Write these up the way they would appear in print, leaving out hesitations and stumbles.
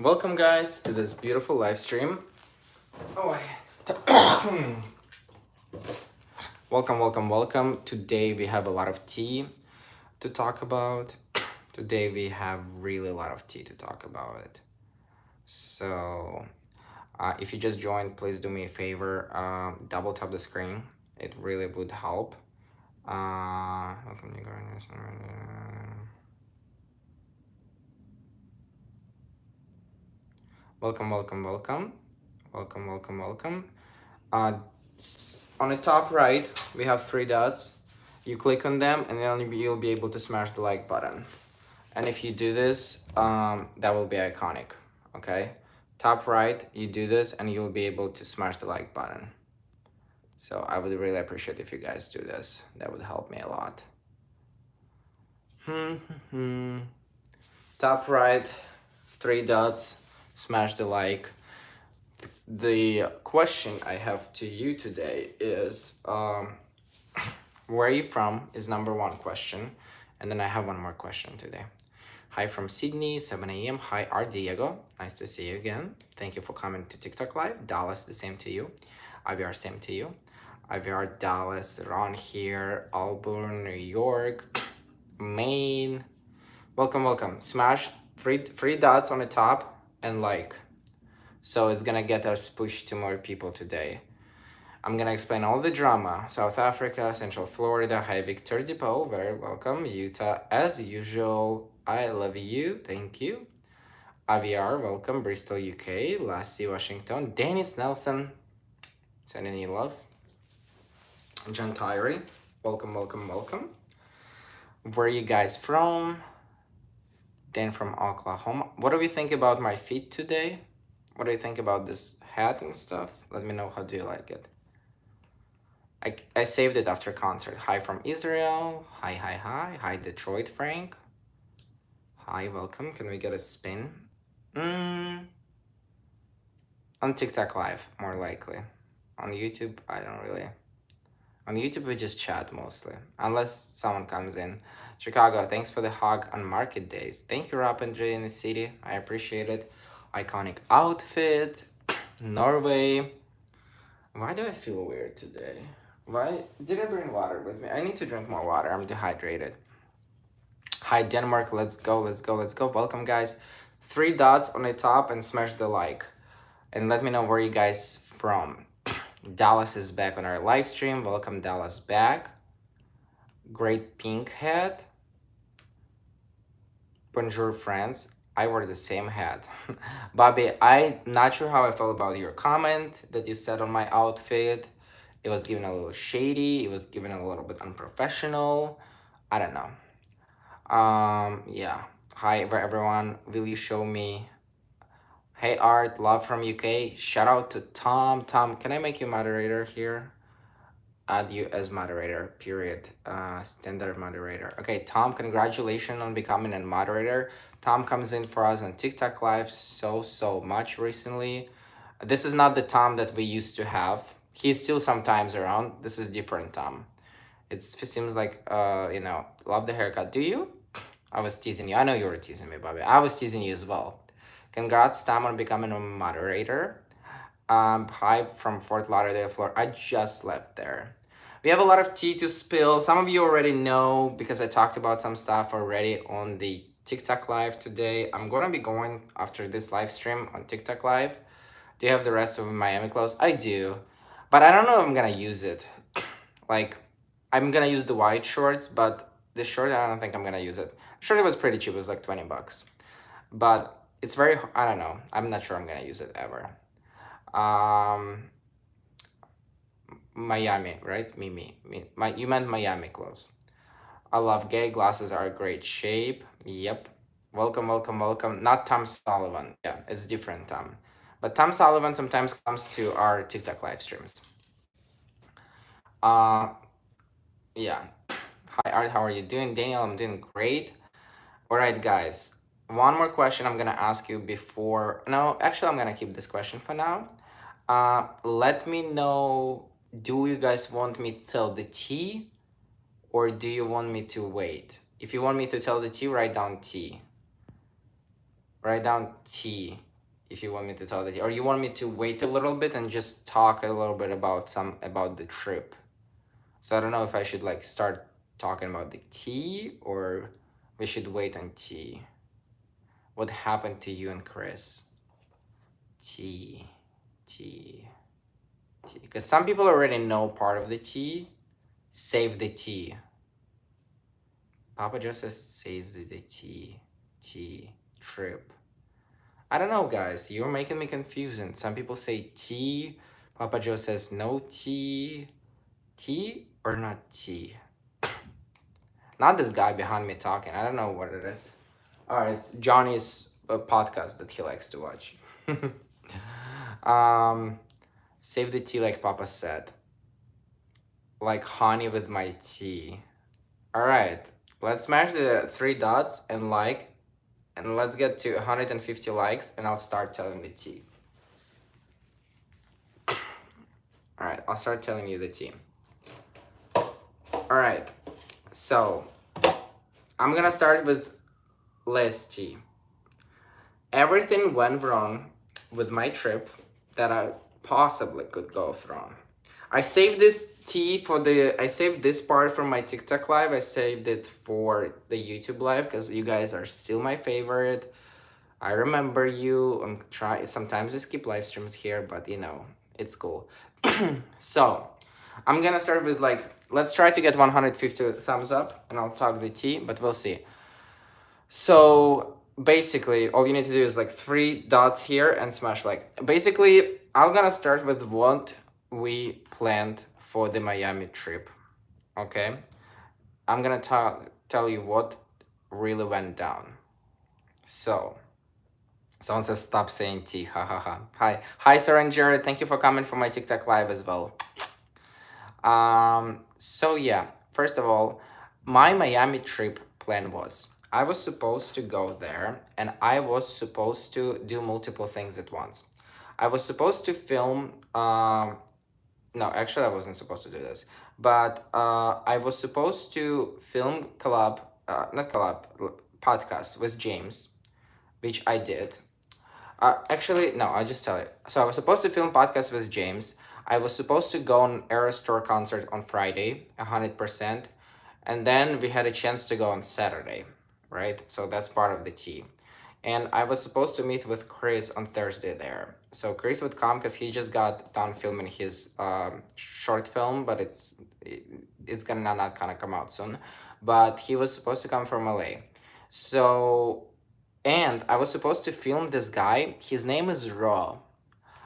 Welcome, guys, to this beautiful live stream. Oh, welcome. Today we have a lot of tea to talk about. Today we have really a lot of tea to talk about it. So, if you just joined, please do me a favor. Double tap the screen. It really would help. Welcome to welcome. Uh, on the top right, we have three dots. You click on them, and then you'll be able to smash the like button. And if you do this, that will be iconic. Okay, top right, you do this, and you'll be able to smash the like button. So I would really appreciate if you guys do this. That would help me a lot. Top right, three dots, smash the like. The question I have to you today is where are you from is number one question. And then I have one more question today. Hi from Sydney, 7 a.m. Hi, R. Diego. Nice to see you again. Thank you for coming to TikTok Live. Dallas, the same to you. IVR, same to you. IVR, Dallas, Ron here, Auburn, New York, Maine. Welcome. Smash three dots on the top and like. So it's gonna get us pushed to more people today. I'm gonna explain all the drama. South Africa, Central Florida. Hi, Victor Depot. Very welcome. Utah, as usual. I love you. Thank you. AVR, welcome. Bristol, UK. Lassie, Washington. Dennis Nelson, sending you love. John Tyree, welcome. Where are you guys from? Dan from Oklahoma. What do you think about my feet today? What do you think about this hat and stuff? Let me know, how do you like it? I saved it after concert. Hi from Israel. Hi, Detroit, Frank. Hi, welcome. Can we get a spin? On TikTok Live, more likely. On YouTube, I don't really. On YouTube, we just chat mostly, unless someone comes in. Chicago, thanks for the hug on market days. Thank you, Rap and J in the city. I appreciate it. Iconic outfit. Norway. Why do I feel weird today? Why did I bring water with me? I need to drink more water. I'm dehydrated. Hi, Denmark. Let's go. Welcome, guys. Three dots on the top and smash the like. And let me know where you guys from. Dallas is back on our live stream. Welcome, Dallas, back. Great pink hat. Bonjour, friends. I wore the same hat. Bobby, I'm not sure how I felt about your comment that you said on my outfit. It was given a little shady. It was given a little bit unprofessional. I don't know. Yeah. Hi, everyone. Will you show me? Hey, Art, love from UK. Shout out to Tom. Tom, can I make you moderator here? Add you as moderator, period. Standard moderator. Okay, Tom, congratulations on becoming a moderator. Tom comes in for us on TikTok Live so much recently. This is not the Tom that we used to have. He's still sometimes around. This is different Tom. It seems like, love the haircut. Do you? I was teasing you. I know you were teasing me, Bobby. I was teasing you as well. Congrats, Tom, on becoming a moderator. Hi from Fort Lauderdale, Florida. I just left there. We have a lot of tea to spill. Some of you already know because I talked about some stuff already on the TikTok Live today. I'm going to be going after this live stream on TikTok Live. Do you have the rest of Miami clothes? I do. But I don't know if I'm going to use it. Like, I'm going to use the white shorts, but the short, I don't think I'm going to use it. The short was pretty cheap. It was like 20 bucks. But it's very, I don't know. I'm not sure I'm going to use it ever. Miami, right? You meant Miami clothes. I love gay. Glasses are a great shape. Yep. Welcome. Not Tom Sullivan. Yeah, it's different Tom. But Tom Sullivan sometimes comes to our TikTok live streams. Yeah. Hi, Art. How are you doing? Daniel, I'm doing great. All right, guys. One more question I'm going to ask you before... No, actually, I'm going to keep this question for now. Let me know, do you guys want me to tell the tea or do you want me to wait? If you want me to tell the tea, write down tea. Write down tea. if you want me to tell the tea, or you want me to wait a little bit and just talk a little bit about the trip. So I don't know if I should like start talking about the tea or we should wait on tea. What happened to you and Chris? Tea, tea, tea. Because some people already know part of the tea. Save the tea. Papa just says the tea, trip. I don't know, guys. You're making me confusing. Some people say tea. Papa Joe says no tea. Tea or not tea? Not this guy behind me talking. I don't know what it is. Alright, it's Johnny's podcast that he likes to watch. Save the tea like Papa said. Like honey with my tea. Alright, let's smash the 3 dots and like. And let's get to 150 likes and I'll start telling the tea. Alright, I'll start telling you the tea. Alright, so I'm gonna start with less tea. Everything went wrong with my trip that I possibly could go wrong. I saved this tea I saved this part from my TikTok live. I saved it for the YouTube live because you guys are still my favorite. I remember you. Sometimes I skip live streams here, but you know, it's cool. So, I'm gonna start with let's try to get 150 thumbs up and I'll talk the tea, but we'll see. So, basically, all you need to do is 3 dots here and smash like. Basically, I'm gonna start with what we planned for the Miami trip, okay? I'm gonna tell you what really went down. So, someone says stop saying tea, ha ha ha. Hi Sarah and Jared, thank you for coming for my TikTok live as well. So yeah, first of all, my Miami trip plan was I was supposed to go there and I was supposed to do multiple things at once. I was supposed to film no, actually, I wasn't supposed to do this, but I was supposed to film podcast with James, which I did. Actually, no, I'll just tell you. So I was supposed to film podcast with James. I was supposed to go on Era Store concert on Friday, 100%, and then we had a chance to go on Saturday, right? So that's part of the tea. And I was supposed to meet with Chris on Thursday there. So Chris would come because he just got done filming his short film, but it's gonna not gonna come out soon. But he was supposed to come from LA. So, and I was supposed to film this guy. His name is Raw.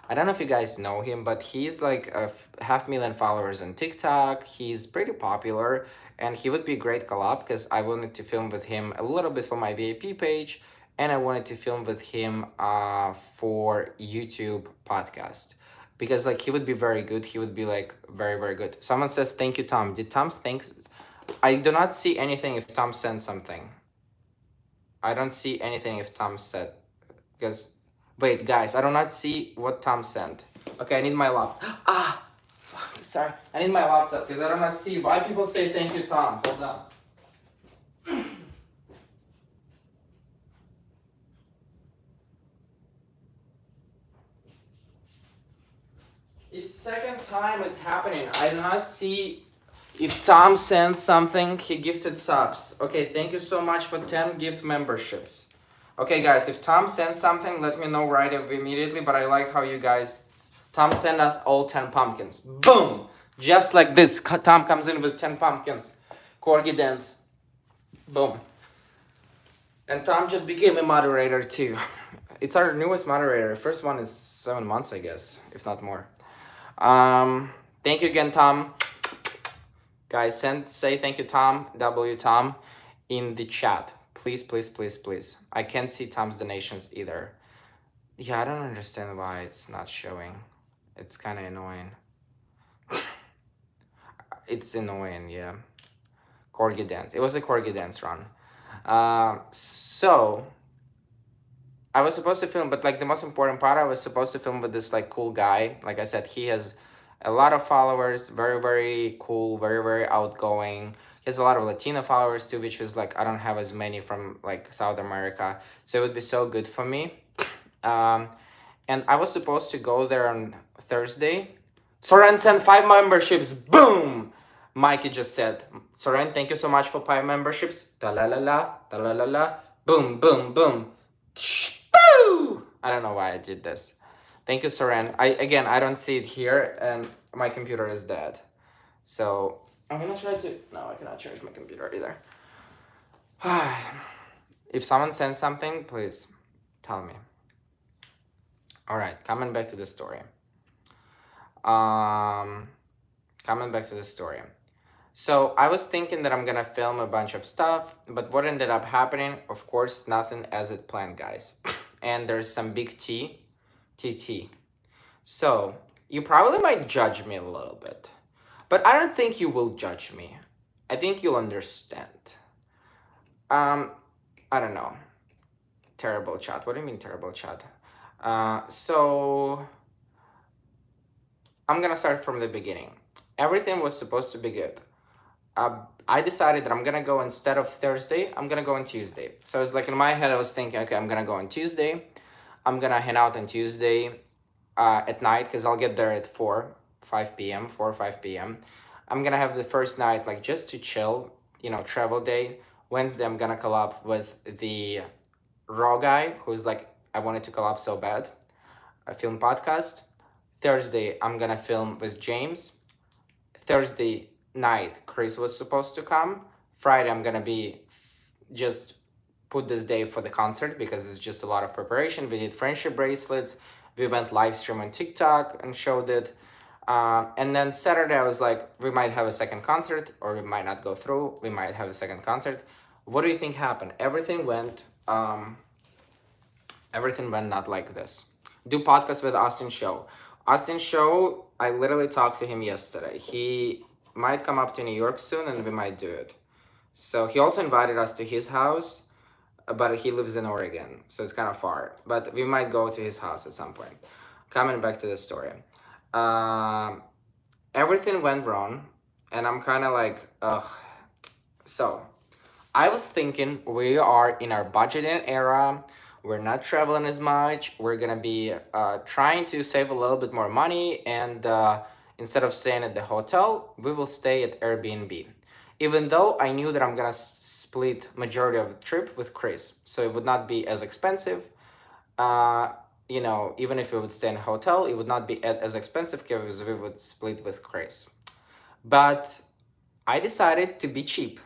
I don't know if you guys know him, but he's like a 500,000 followers on TikTok. He's pretty popular, and he would be a great collab because I wanted to film with him a little bit for my VIP page, and I wanted to film with him for YouTube podcast because he would be very good. He would be very, very good. Someone says thank you, Tom. Did Tom think? I do not see anything if Tom sent something. I don't see anything if Tom said because wait, guys, I do not see what Tom sent. Okay, I need my laptop. Sorry, I need my laptop because I do not see why people say thank you, Tom. Hold on. It's second time it's happening. I do not see if Tom sends something. He gifted subs. Okay, thank you so much for 10 gift memberships. Okay, guys, if Tom sends something, let me know right away immediately. But I like how you guys... Tom sent us all 10 pumpkins. Boom! Just like this. Tom comes in with 10 pumpkins. Corgi dance. Boom. And Tom just became a moderator too. It's our newest moderator. First one is 7 months, I guess, if not more. Thank you again, Tom. Guys, say thank you, Tom, Tom, in the chat. Please, please, please, please. I can't see Tom's donations either. Yeah, I don't understand why it's not showing. It's kind of annoying. It's annoying, yeah. Corgi dance. It was a Corgi dance run. So I was supposed to film, but the most important part, I was supposed to film with this cool guy. Like I said, he has a lot of followers, very, very cool, very, very outgoing. He has a lot of Latino followers too, which was I don't have as many from South America. So it would be so good for me. And I was supposed to go there on Thursday. Soren sent 5 memberships. Boom! Mikey just said, Soren, thank you so much for 5 memberships. Da la la la, da la la la. Boom, boom, boom. Boo! I don't know why I did this. Thank you, Soren. I don't see it here, and my computer is dead. So I'm gonna try to. No, I cannot charge my computer either. If someone sends something, please tell me. All right, coming back to the story. Coming back to the story. So I was thinking that I'm gonna film a bunch of stuff, but what ended up happening, of course, nothing as it planned, guys. And there's some big TT. So you probably might judge me a little bit, but I don't think you will judge me. I think you'll understand. I don't know. Terrible chat. What do you mean terrible chat? So I'm gonna start from the beginning. Everything was supposed to be good. I decided that I'm gonna go instead of Thursday, I'm gonna go on Tuesday. So it's like in my head, I was thinking, okay, I'm gonna go on Tuesday. I'm gonna hang out on Tuesday at night because I'll get there at 4 or 5 p.m. I'm gonna have the first night like just to chill, travel day. Wednesday, I'm gonna collab with the raw guy who's like, I wanted to collab so bad, a film podcast. Thursday, I'm gonna film with James. Thursday night, Chris was supposed to come. Friday, I'm gonna be just put this day for the concert because it's just a lot of preparation. We did friendship bracelets. We went live stream on TikTok and showed it. And then Saturday, I was like, we might have a second concert or we might not go through. We might have a second concert. What do you think happened? Everything went not like this. Do podcast with Austin Show. Austin Show, I literally talked to him yesterday. He might come up to New York soon and we might do it. So he also invited us to his house, but he lives in Oregon, so it's kind of far. But we might go to his house at some point. Coming back to the story. Everything went wrong, and I'm kind of like, ugh. So, I was thinking we are in our budgeting era. We're not traveling as much. We're gonna be trying to save a little bit more money, and instead of staying at the hotel, we will stay at Airbnb. Even though I knew that I'm gonna split majority of the trip with Chris, so it would not be as expensive. Even if we would stay in a hotel, it would not be as expensive because we would split with Chris. But I decided to be cheap.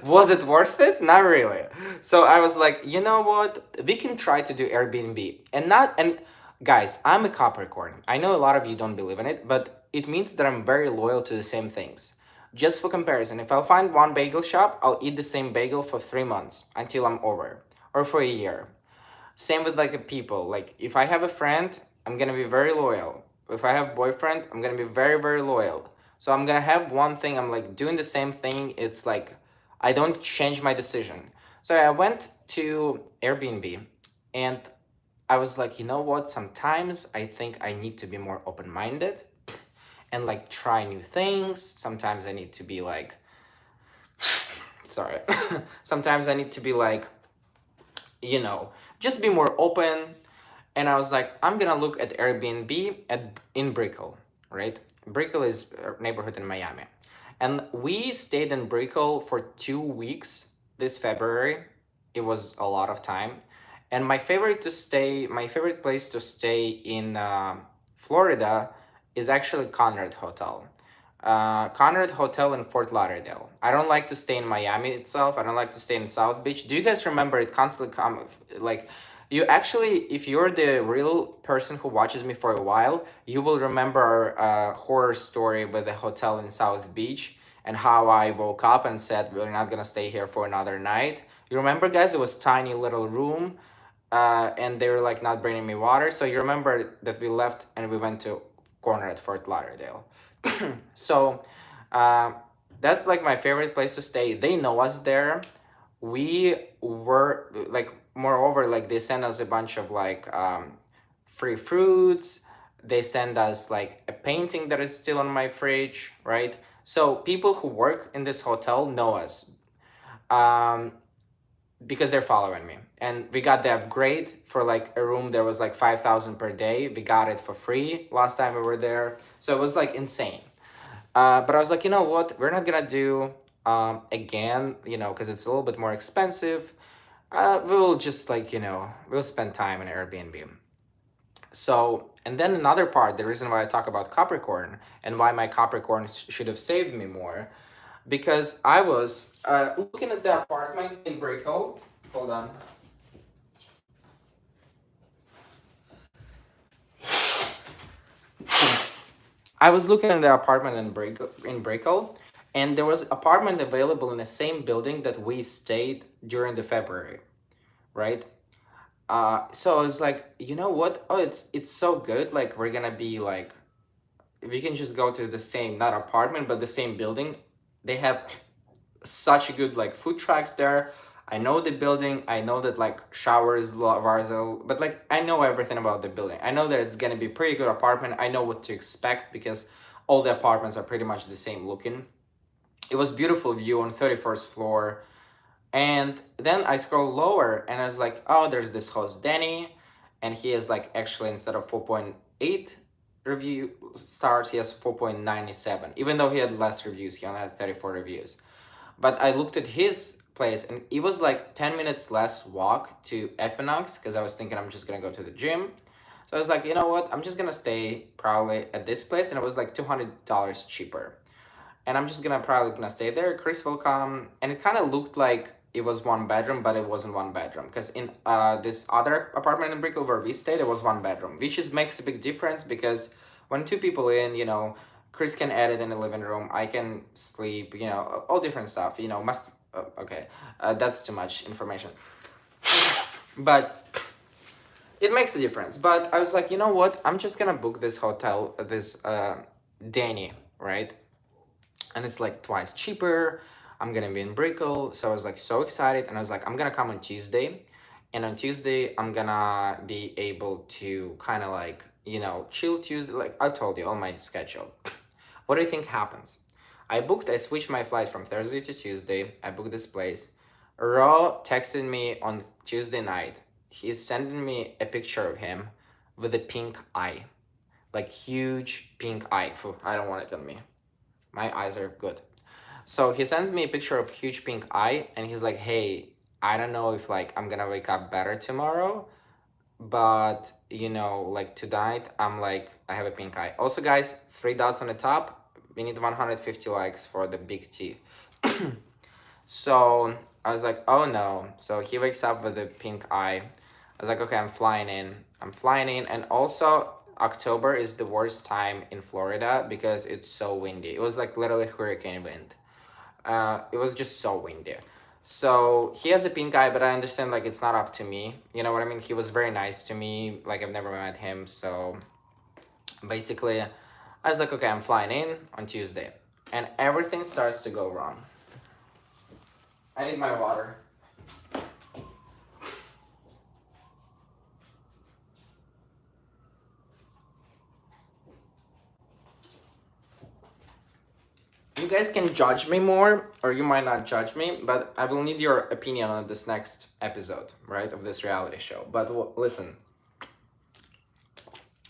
Was it worth it? Not really. So I was like, you know what? We can try to do Airbnb. And guys, I'm a Capricorn. I know a lot of you don't believe in it, but it means that I'm very loyal to the same things. Just for comparison, if I'll find one bagel shop, I'll eat the same bagel for 3 months until I'm over, or for a year. Same with like people. Like if I have a friend, I'm gonna be very loyal. If I have boyfriend, I'm gonna be very, very loyal. So I'm gonna have one thing, I'm like doing the same thing. It's like I don't change my decision. So I went to Airbnb and I was like, you know what? Sometimes I think I need to be more open-minded and like try new things. Sometimes I need to be like, sorry. Sometimes I need to be like, just be more open. And I was like, I'm gonna look at Airbnb in Brickell, right? Brickell is a neighborhood in Miami. And we stayed in Brickell for 2 weeks this February. It was a lot of time. And my favorite place to stay in Florida is actually Conrad Hotel. Conrad Hotel in Fort Lauderdale. I don't like to stay in Miami itself. I don't like to stay in South Beach. Do you guys remember it constantly like you actually, if you're the real person who watches me for a while, you will remember our horror story with the hotel in South Beach and how I woke up and said, we're not gonna stay here for another night. You remember, guys? It was tiny little room and they were like not bringing me water. So you remember that we left and we went to corner at Fort Lauderdale. So that's like my favorite place to stay. They know us there. We were like, moreover, like they send us a bunch of like free fruits. They send us like a painting that is still on my fridge, right? So people who work in this hotel know us. because they're following me. And we got the upgrade for like a room that was like 5,000 per day. We got it for free last time we were there. So it was like insane. But I was like, you know what? We're not gonna do again, because it's a little bit more expensive. We will just like, we'll spend time in Airbnb. So, and then another part, the reason why I talk about Capricorn and why my Capricorn should have saved me more, because I was looking at the apartment in Brickell. Hold on. I was looking at the apartment in Brickell, and there was apartment available in the same building that we stayed during the February, right? So I was like, you know what? Oh, it's so good. Like we're gonna be like, we can just go to the same, not apartment, but the same building. They have such a good like food trucks there. I know the building. I know that like showers, Varzel, but like I know everything about the building. I know that it's gonna be pretty good apartment. I know what to expect because all the apartments are pretty much the same looking. It was beautiful view on 31st floor. And then I scroll lower and I was like, oh, there's this host Danny, and he is like actually instead of 4.8 review stars, he has 4.97. Even though he had less reviews, he only had 34 reviews. But I looked at his place and it was like 10 minutes less walk to Equinox because I was thinking I'm just gonna go to the gym. So I was like, you know what? I'm just gonna stay probably at this place, and it was like $200 cheaper. And I'm just gonna stay there. Chris will come, and it kind of looked like it was one bedroom, but it wasn't one bedroom because in this other apartment in Brickell where we stayed, it was one bedroom, which is makes a big difference because when two people in, Chris can edit in the living room, I can sleep, all different stuff, must. Okay, that's too much information, but it makes a difference. But I was like, you know what? I'm just gonna book this hotel, this Danny, right? And it's like twice cheaper. I'm gonna be in Brickell, so I was like so excited, and I was like, I'm gonna come on Tuesday, and on Tuesday I'm gonna be able to kind of like chill Tuesday. Like I told you, on my schedule. What do you think happens? I switched my flight from Thursday to Tuesday. I booked this place. Raw texted me on Tuesday night. He's sending me a picture of him with a pink eye, like huge pink eye. Phew, I don't want it on me. My eyes are good. So he sends me a picture of huge pink eye, and he's like, hey, I don't know if like I'm gonna wake up better tomorrow, but like tonight I'm like I have a pink eye. Also guys, 3 dots on the top. We need 150 likes for the big T. So I was like, oh no. So he wakes up with a pink eye. I was like, okay, I'm flying in. And also October is the worst time in Florida because it's so windy. It was like literally hurricane wind. It was just so windy. So he has a pink eye, but I understand like it's not up to me. You know what I mean? He was very nice to me. Like I've never met him. So basically, I was like, okay, I'm flying in on Tuesday. And everything starts to go wrong. I need my water. You guys can judge me more, or you might not judge me, but I will need your opinion on this next episode, right, of this reality show. But listen,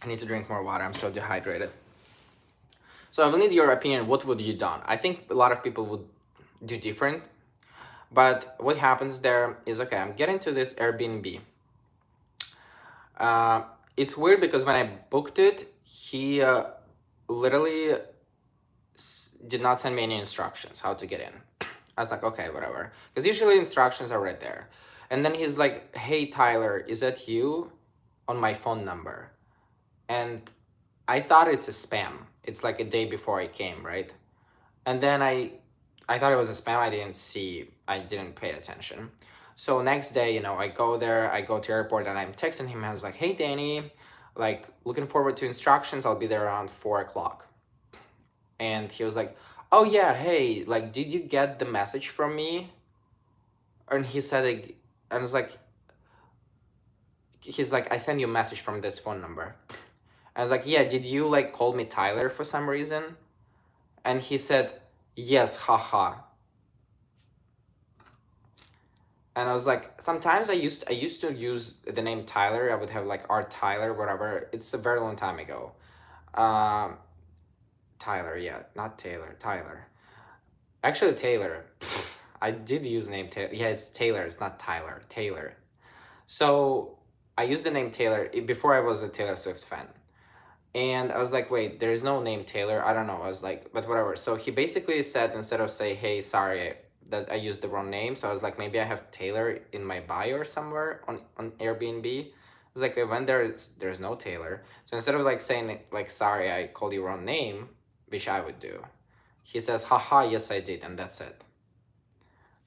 I need to drink more water. I'm so dehydrated. So I will need your opinion. What would you done? I think a lot of people would do different. But what happens there is, okay, I'm getting to this Airbnb. It's weird because when I booked it, he literally did not send me any instructions how to get in. I was like, okay, whatever. Because usually instructions are right there. And then he's like, hey, Tyler, is that you? On my phone number. And I thought it's a spam. It's like a day before I came, right? And then I thought it was a spam. I didn't pay attention. So next day, I go there, I go to airport, and I'm texting him. I was like, hey, Danny, like looking forward to instructions. I'll be there around 4 o'clock. And he was like, oh yeah, hey, like, did you get the message from me? And he said, like, I was like, he's like, I sent you a message from this phone number. I was like, yeah, did you like call me Tyler for some reason? And he said, yes, haha. And I was like, sometimes I used to use the name Tyler. I would have like Art Tyler, whatever. It's a very long time ago. Um, Tyler, yeah, not Taylor. Tyler. Actually, Taylor. I did use the name Taylor. Yeah, it's Taylor. It's not Tyler. Taylor. So I used the name Taylor before I was a Taylor Swift fan. And I was like, wait, there is no name Taylor. I don't know. I was like, but whatever. So he basically said, instead of say, hey, sorry that I used the wrong name. So I was like, maybe I have Taylor in my bio or somewhere on Airbnb. I was like, when there's no Taylor. So instead of like saying like, sorry, I called you wrong name, which I would do, he says, haha, yes, I did. And that's it.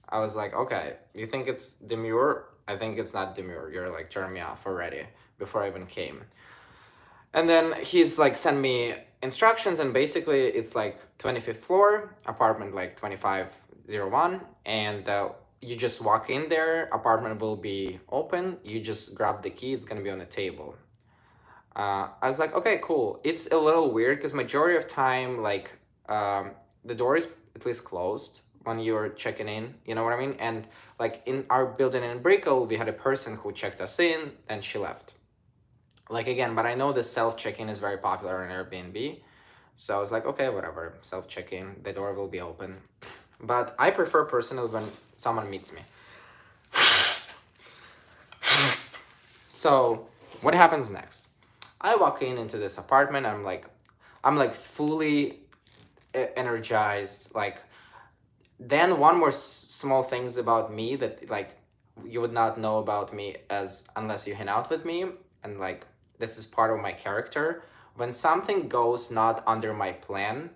I was like, okay, you think it's demure? I think it's not demure. You're like turning me off already before I even came. And then he's like sent me instructions, and basically it's like 25th floor, apartment like 2501, and you just walk in there, apartment will be open, you just grab the key, it's gonna be on the table. I was like, okay, cool. It's a little weird because majority of time, like, the door is at least closed when you're checking in. You know what I mean? And like in our building in Brickell, we had a person who checked us in, and she left. Like again, but I know the self check-in is very popular on Airbnb, so I was like, okay, whatever, self check-in, the door will be open. But I prefer personal when someone meets me. So what happens next? I walk in into this apartment. I'm like fully energized. Like, then one more small things about me that like you would not know about me as unless you hang out with me, and like this is part of my character. When something goes not under my plan,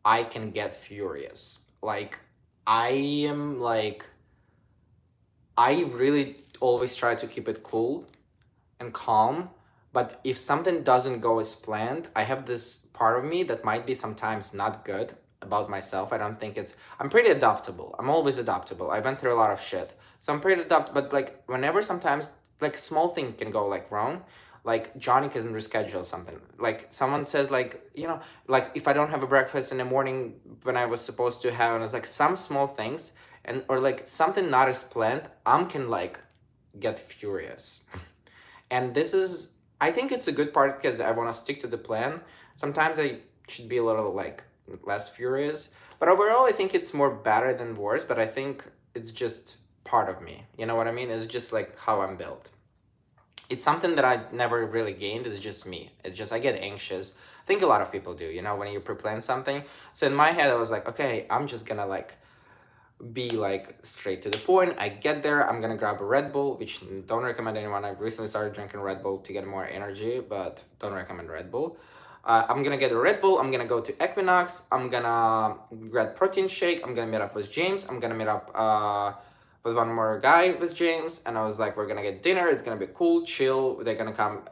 I can get furious. Like, I am like, I really always try to keep it cool and calm. But if something doesn't go as planned, I have this part of me that might be sometimes not good about myself. I don't think it's. I'm pretty adaptable. I'm always adaptable. I went through a lot of shit, so I'm pretty adaptable. But like whenever sometimes like small thing can go like wrong, like Johnny can reschedule something. Like someone says like like if I don't have a breakfast in the morning when I was supposed to have, and it's like some small things, and or like something not as planned, can like get furious. And this is, I think it's a good part because I want to stick to the plan. Sometimes I should be a little like less furious, but overall I think it's more better than worse. But I think it's just part of me, you know what I mean? It's just like how I'm built. It's something that I never really gained. It's just me. It's just I get anxious. I think a lot of people do, when you pre-plan something. So in my head I was like, okay, I'm just gonna like be like straight to the point. I get there, I'm gonna grab a Red Bull, which don't recommend anyone. I've recently started drinking Red Bull to get more energy, but don't recommend Red Bull. I'm gonna get a Red Bull, I'm gonna go to Equinox, I'm gonna grab protein shake, I'm gonna meet up with James, I'm gonna meet up with one more guy with James, and I was like, we're gonna get dinner, it's gonna be cool, chill, they're gonna come,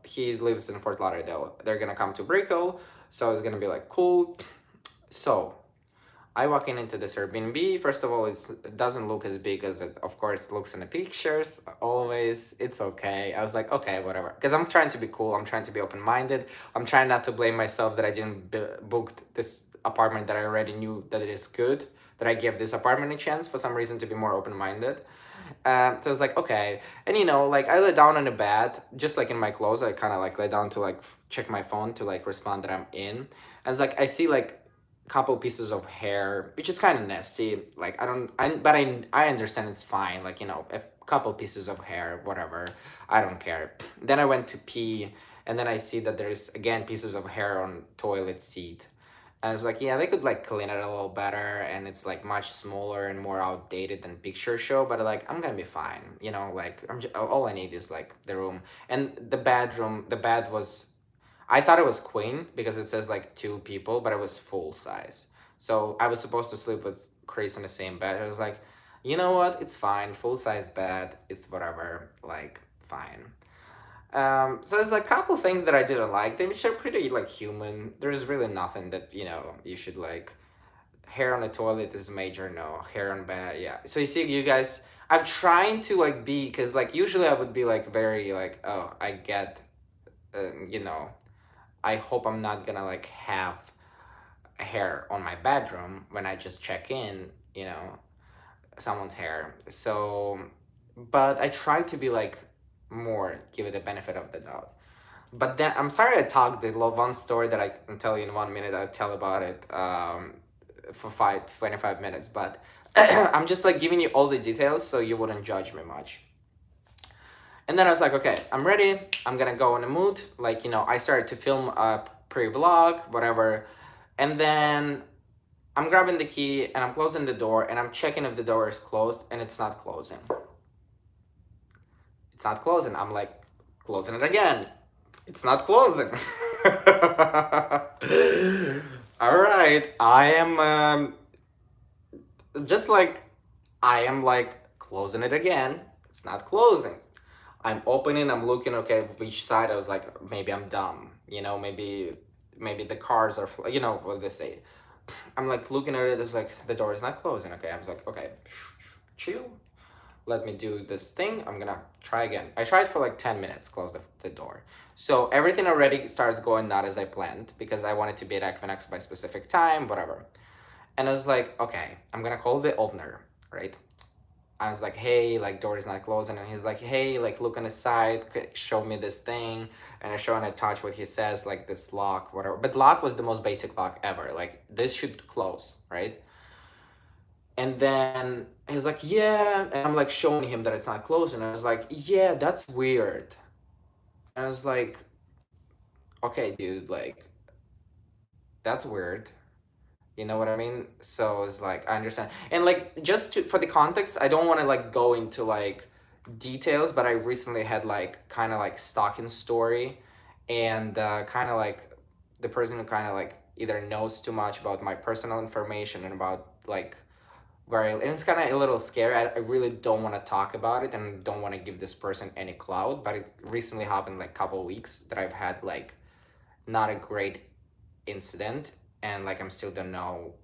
he lives in Fort Lauderdale, they're gonna come to Brickell, so it's gonna be like cool. So I walk in into this Airbnb. First of all, it doesn't look as big as it, of course, looks in the pictures. Always, it's okay. I was like, okay, whatever. Because I'm trying to be cool. I'm trying to be open-minded. I'm trying not to blame myself that I didn't book this apartment that I already knew that it is good. That I gave this apartment a chance for some reason to be more open-minded. So I was like, okay. And like I lay down on the bed, just like in my clothes, I kind of like lay down to like check my phone to like respond that I'm in. And it's like I see like couple pieces of hair, which is kind of nasty. Like I understand it's fine. Like a couple pieces of hair, whatever. I don't care. Then I went to pee, and then I see that there's again pieces of hair on toilet seat. And it's like, yeah, they could like clean it a little better, and it's like much smaller and more outdated than picture show. But like, I'm gonna be fine. Like all I need is like the room and the bedroom. The bed was, I thought it was queen because it says like two people, but it was full size. So I was supposed to sleep with Chris in the same bed. I was like, you know what? It's fine. Full size bed. It's whatever. Like, fine. So there's like a couple things that I didn't like. They which are pretty like human. There's really nothing that you should like. Hair on the toilet is major no. Hair on bed, yeah. So you see, you guys, I'm trying to like be, because like usually I would be like very like, oh, I get, I hope I'm not gonna like have hair on my bedroom when I just check in. someone's hair. So, but I try to be like more, give it the benefit of the doubt. But then I'm sorry I talked the one story that I can tell you in 1 minute. I'll tell about it for 25 minutes. But I'm just like giving you all the details so you wouldn't judge me much. And then I was like, okay, I'm ready. I'm gonna go in a mood. Like, I started to film a pre-vlog, whatever. And then I'm grabbing the key and I'm closing the door and I'm checking if the door is closed and it's not closing. It's not closing. I'm like, closing it again. It's not closing. All right. Just like, I am like closing it again. It's not closing. I'm opening, I'm looking, okay, which side. I was like, maybe I'm dumb, maybe the cars are, what they say. I'm like looking at it, it's like the door is not closing. Okay, I was like, okay, chill. Let me do this thing. I'm gonna try again. I tried for like 10 minutes, close the door. So everything already starts going not as I planned because I wanted to be at Equinox by specific time, whatever. And I was like, okay, I'm gonna call the owner, right? I was like, hey, like door is not closing. And he's like, hey, like look on the side, show me this thing. And I show and I touch what he says, like this lock, whatever. But lock was the most basic lock ever. Like this should close, right? And then he's like, yeah. And I'm like showing him that it's not closing. I was like, yeah, that's weird. And I was like, okay, dude, like that's weird. You know what I mean? So it's like I understand. And like for the context, I don't want to like go into like details, but I recently had like kind of like stalking story and kind of like the person who kind of like either knows too much about my personal information and about like and it's kind of a little scary. I really don't want to talk about it and don't want to give this person any clout, but it recently happened like a couple weeks that I've had like not a great incident, and like I'm still don't know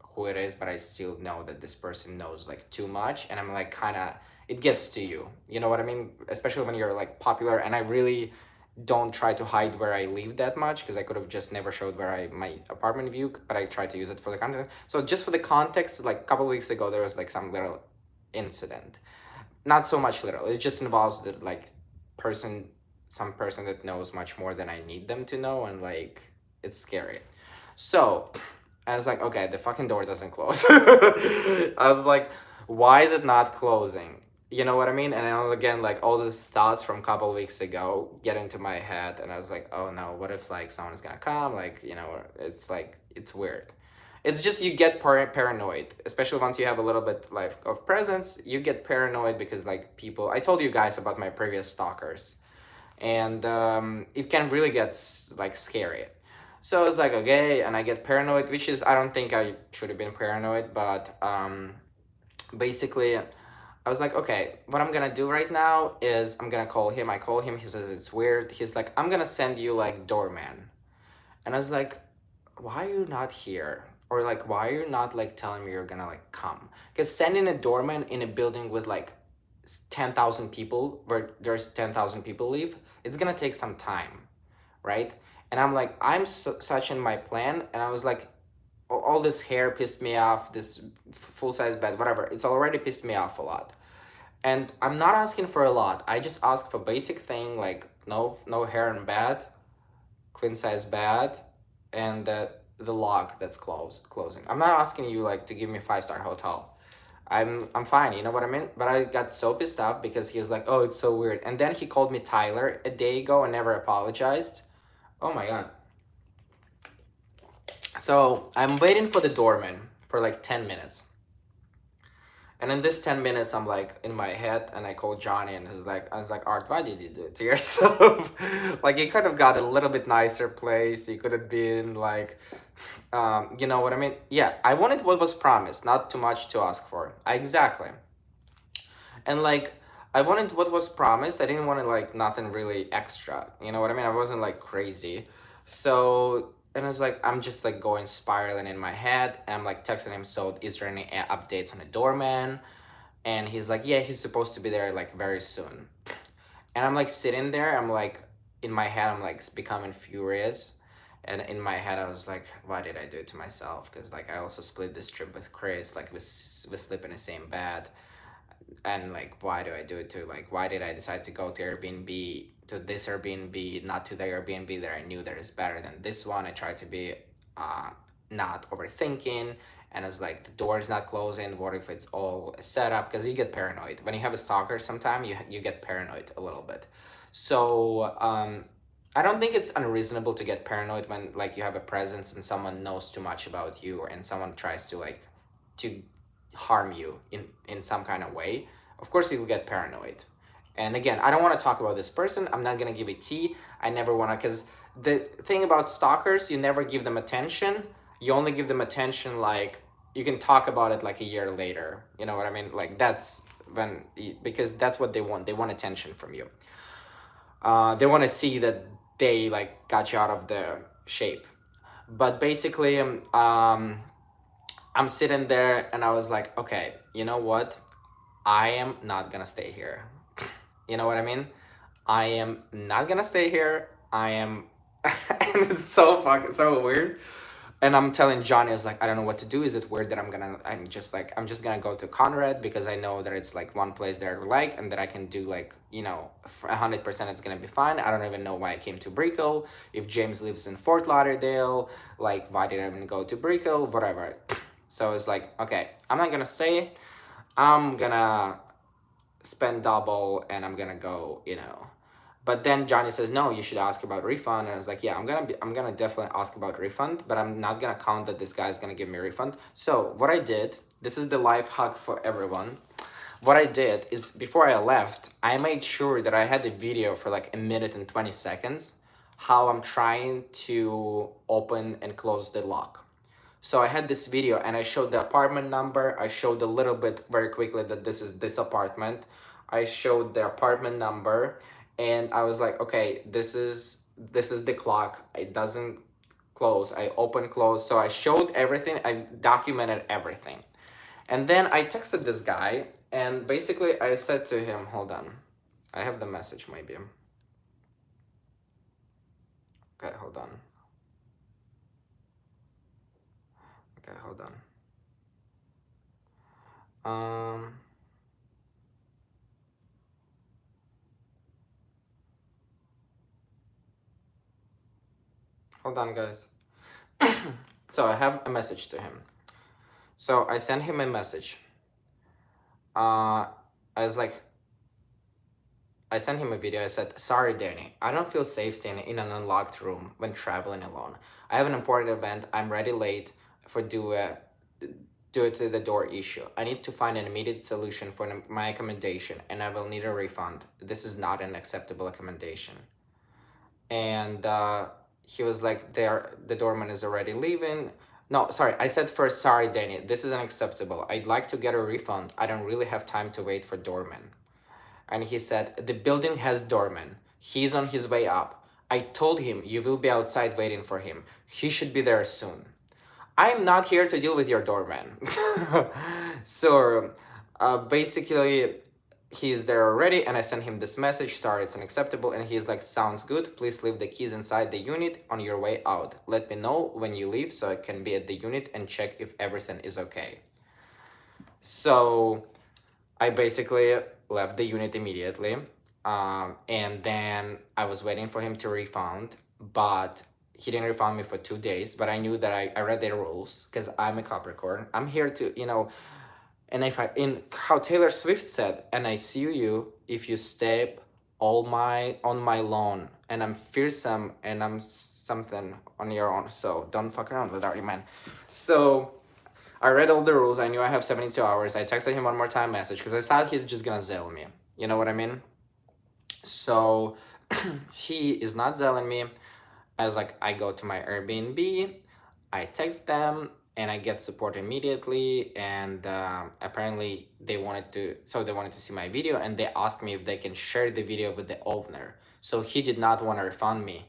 who it is, but I still know that this person knows like too much, and I'm like kind of, it gets to you, you know what I mean, especially when you're like popular. And I really don't try to hide where I live that much because I could have just never showed where my apartment view, but I try to use it for the content. So just for the context, like a couple of weeks ago there was like some little incident, not so much little, it just involves the like person some person that knows much more than I need them to know, and like it's scary. So I was like, okay, the fucking door doesn't close. I was like, why is it not closing? You know what I mean? And then again, like all these thoughts from a couple of weeks ago get into my head, and I was like, oh no, what if like someone's gonna come? Like, it's like, it's weird. It's just you get paranoid, especially once you have a little bit like of presence. You get paranoid because like people. I told you guys about my previous stalkers, and it can really get like scary. So I was like, okay, and I get paranoid, which is, I don't think I should have been paranoid, but basically, I was like, okay, what I'm gonna do right now is I'm gonna call him. I call him, he says it's weird. He's like, I'm gonna send you like doorman. And I was like, why are you not here? Or like, why are you not like telling me you're gonna like come? Because sending a doorman in a building with like 10,000 people, where there's 10,000 people live, it's gonna take some time, right? And I'm like, such in my plan, and I was like, all this hair pissed me off, this full-size bed, whatever, it's already pissed me off a lot. And I'm not asking for a lot, I just ask for basic thing like no hair in bed, queen size bed, and the lock that's closing. I'm not asking you like to give me a 5-star hotel. I'm fine, you know what I mean? But I got so pissed off because he was like, oh, it's so weird. And then he called me Tyler a day ago and never apologized. Oh my god. So I'm waiting for the doorman for like 10 minutes. And in this 10 minutes, I'm like in my head, and I called Johnny, and I was like, Art, why did you do it to yourself? Like, you could have got a little bit nicer place. You could have been like, you know what I mean? Yeah, I wanted what was promised, not too much to ask for. Exactly. And like, I wanted what was promised. I didn't want like nothing really extra. You know what I mean? I wasn't like crazy. So, and I was like, I'm just like going spiraling in my head. And I'm like texting him, so is there any updates on the doorman? And he's like, yeah, he's supposed to be there like very soon. And I'm like sitting there, I'm like, in my head, I'm like becoming furious. And in my head, I was like, why did I do it to myself? Because like I also split this trip with Chris. Like we sleep in the same bed, and like why do I do it to, like, why did I decide to go to Airbnb, to this Airbnb, not to the Airbnb that I knew that is better than this one. I tried to be uh not overthinking, and it's like the door is not closing. What if it's all a setup? Because you get paranoid when you have a stalker. Sometimes you get paranoid a little bit. So I don't think it's unreasonable to get paranoid when like you have a presence and someone knows too much about you, and someone tries to like to harm you in some kind of way. Of course you'll get paranoid. And again, I don't want to talk about this person. I'm not going to give it tea. I never want to, because the thing about stalkers, you never give them attention. You only give them attention like you can talk about it like a year later. You know what I mean? Like that's when, because that's what they want. They want attention from you. They want to see that they like got you out of the shape. But basically, I'm sitting there and I was like, okay, you know what? I am not gonna stay here. You know what I mean? I am not gonna stay here. I am, and it's so fucking so weird. And I'm telling Johnny, I was like, I don't know what to do. Is it weird that I'm just gonna go to Conrad because I know that it's like one place that I like and that I can do like, you know, 100% it's gonna be fine. I don't even know why I came to Brickell. If James lives in Fort Lauderdale, like, why did I even go to Brickell? Whatever. So it's like, okay, I'm not gonna stay. I'm gonna spend double and I'm gonna go, you know. But then Johnny says, no, you should ask about refund. And I was like, yeah, I'm gonna definitely ask about refund, but I'm not gonna count that this guy's gonna give me a refund. So what I did, this is the life hack for everyone. What I did is before I left, I made sure that I had a video for like a minute and 20 seconds, how I'm trying to open and close the lock. So I had this video and I showed the apartment number. I showed a little bit very quickly that this is this apartment. I showed the apartment number and I was like, okay, this is the clock. It doesn't close. I open, close. So I showed everything. I documented everything. And then I texted this guy and basically I said to him, hold on. I have the message maybe. Okay, hold on. Okay, hold on. Um Hold on, guys. So I have a message to him. So I sent him a message. I was like, I sent him a video. I said, sorry, Danny, I don't feel safe staying in an unlocked room when traveling alone. I have an important event. I'm ready late for due to the door issue. I need to find an immediate solution for my accommodation and I will need a refund. This is not an acceptable accommodation. And he was like, the doorman is already leaving. No, sorry, I said first, sorry, Danny, this is unacceptable. I'd like to get a refund. I don't really have time to wait for doorman. And he said, the building has doorman. He's on his way up. I told him you will be outside waiting for him. He should be there soon. I'm not here to deal with your doorman. So basically, he's there already and I sent him this message, sorry, it's unacceptable. And he's like, sounds good. Please leave the keys inside the unit on your way out. Let me know when you leave so I can be at the unit and check if everything is okay. So I basically left the unit immediately. And then I was waiting for him to refund, but he didn't refund me for 2 days. But I knew that I read their rules because I'm a Capricorn. I'm here to, you know, and if I, in how Taylor Swift said, and I sue you if you step on my lawn, and I'm fearsome and I'm something on your own. So don't fuck around with that, man. So I read all the rules. I knew I have 72 hours. I texted him one more time message because I thought he's just gonna zell me. You know what I mean? So he is not zelling me. I was like, I go to my Airbnb, I text them, and I get support immediately. And apparently they wanted to see my video, and they asked me if they can share the video with the owner. So he did not want to refund me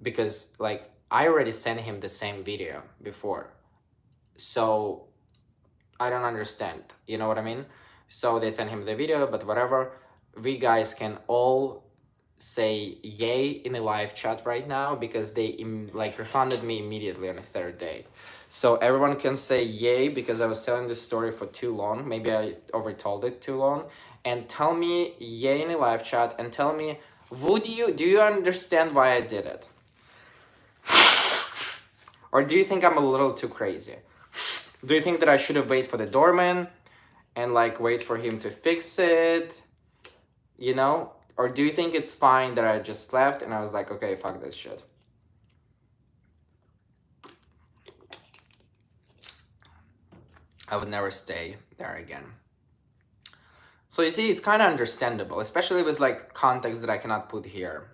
because like I already sent him the same video before. So I don't understand. You know what I mean? So they sent him the video, but whatever. We guys can all say yay in a live chat right now because they like refunded me immediately on the third day. So everyone can say yay because I was telling this story for too long. Maybe I overtold it too long. And tell me yay in a live chat and tell me, do you understand why I did it? Or do you think I'm a little too crazy? Do you think that I should have waited for the doorman and like wait for him to fix it? You know? Or do you think it's fine that I just left and I was like, okay, fuck this shit? I would never stay there again. So you see, it's kind of understandable, especially with like context that I cannot put here.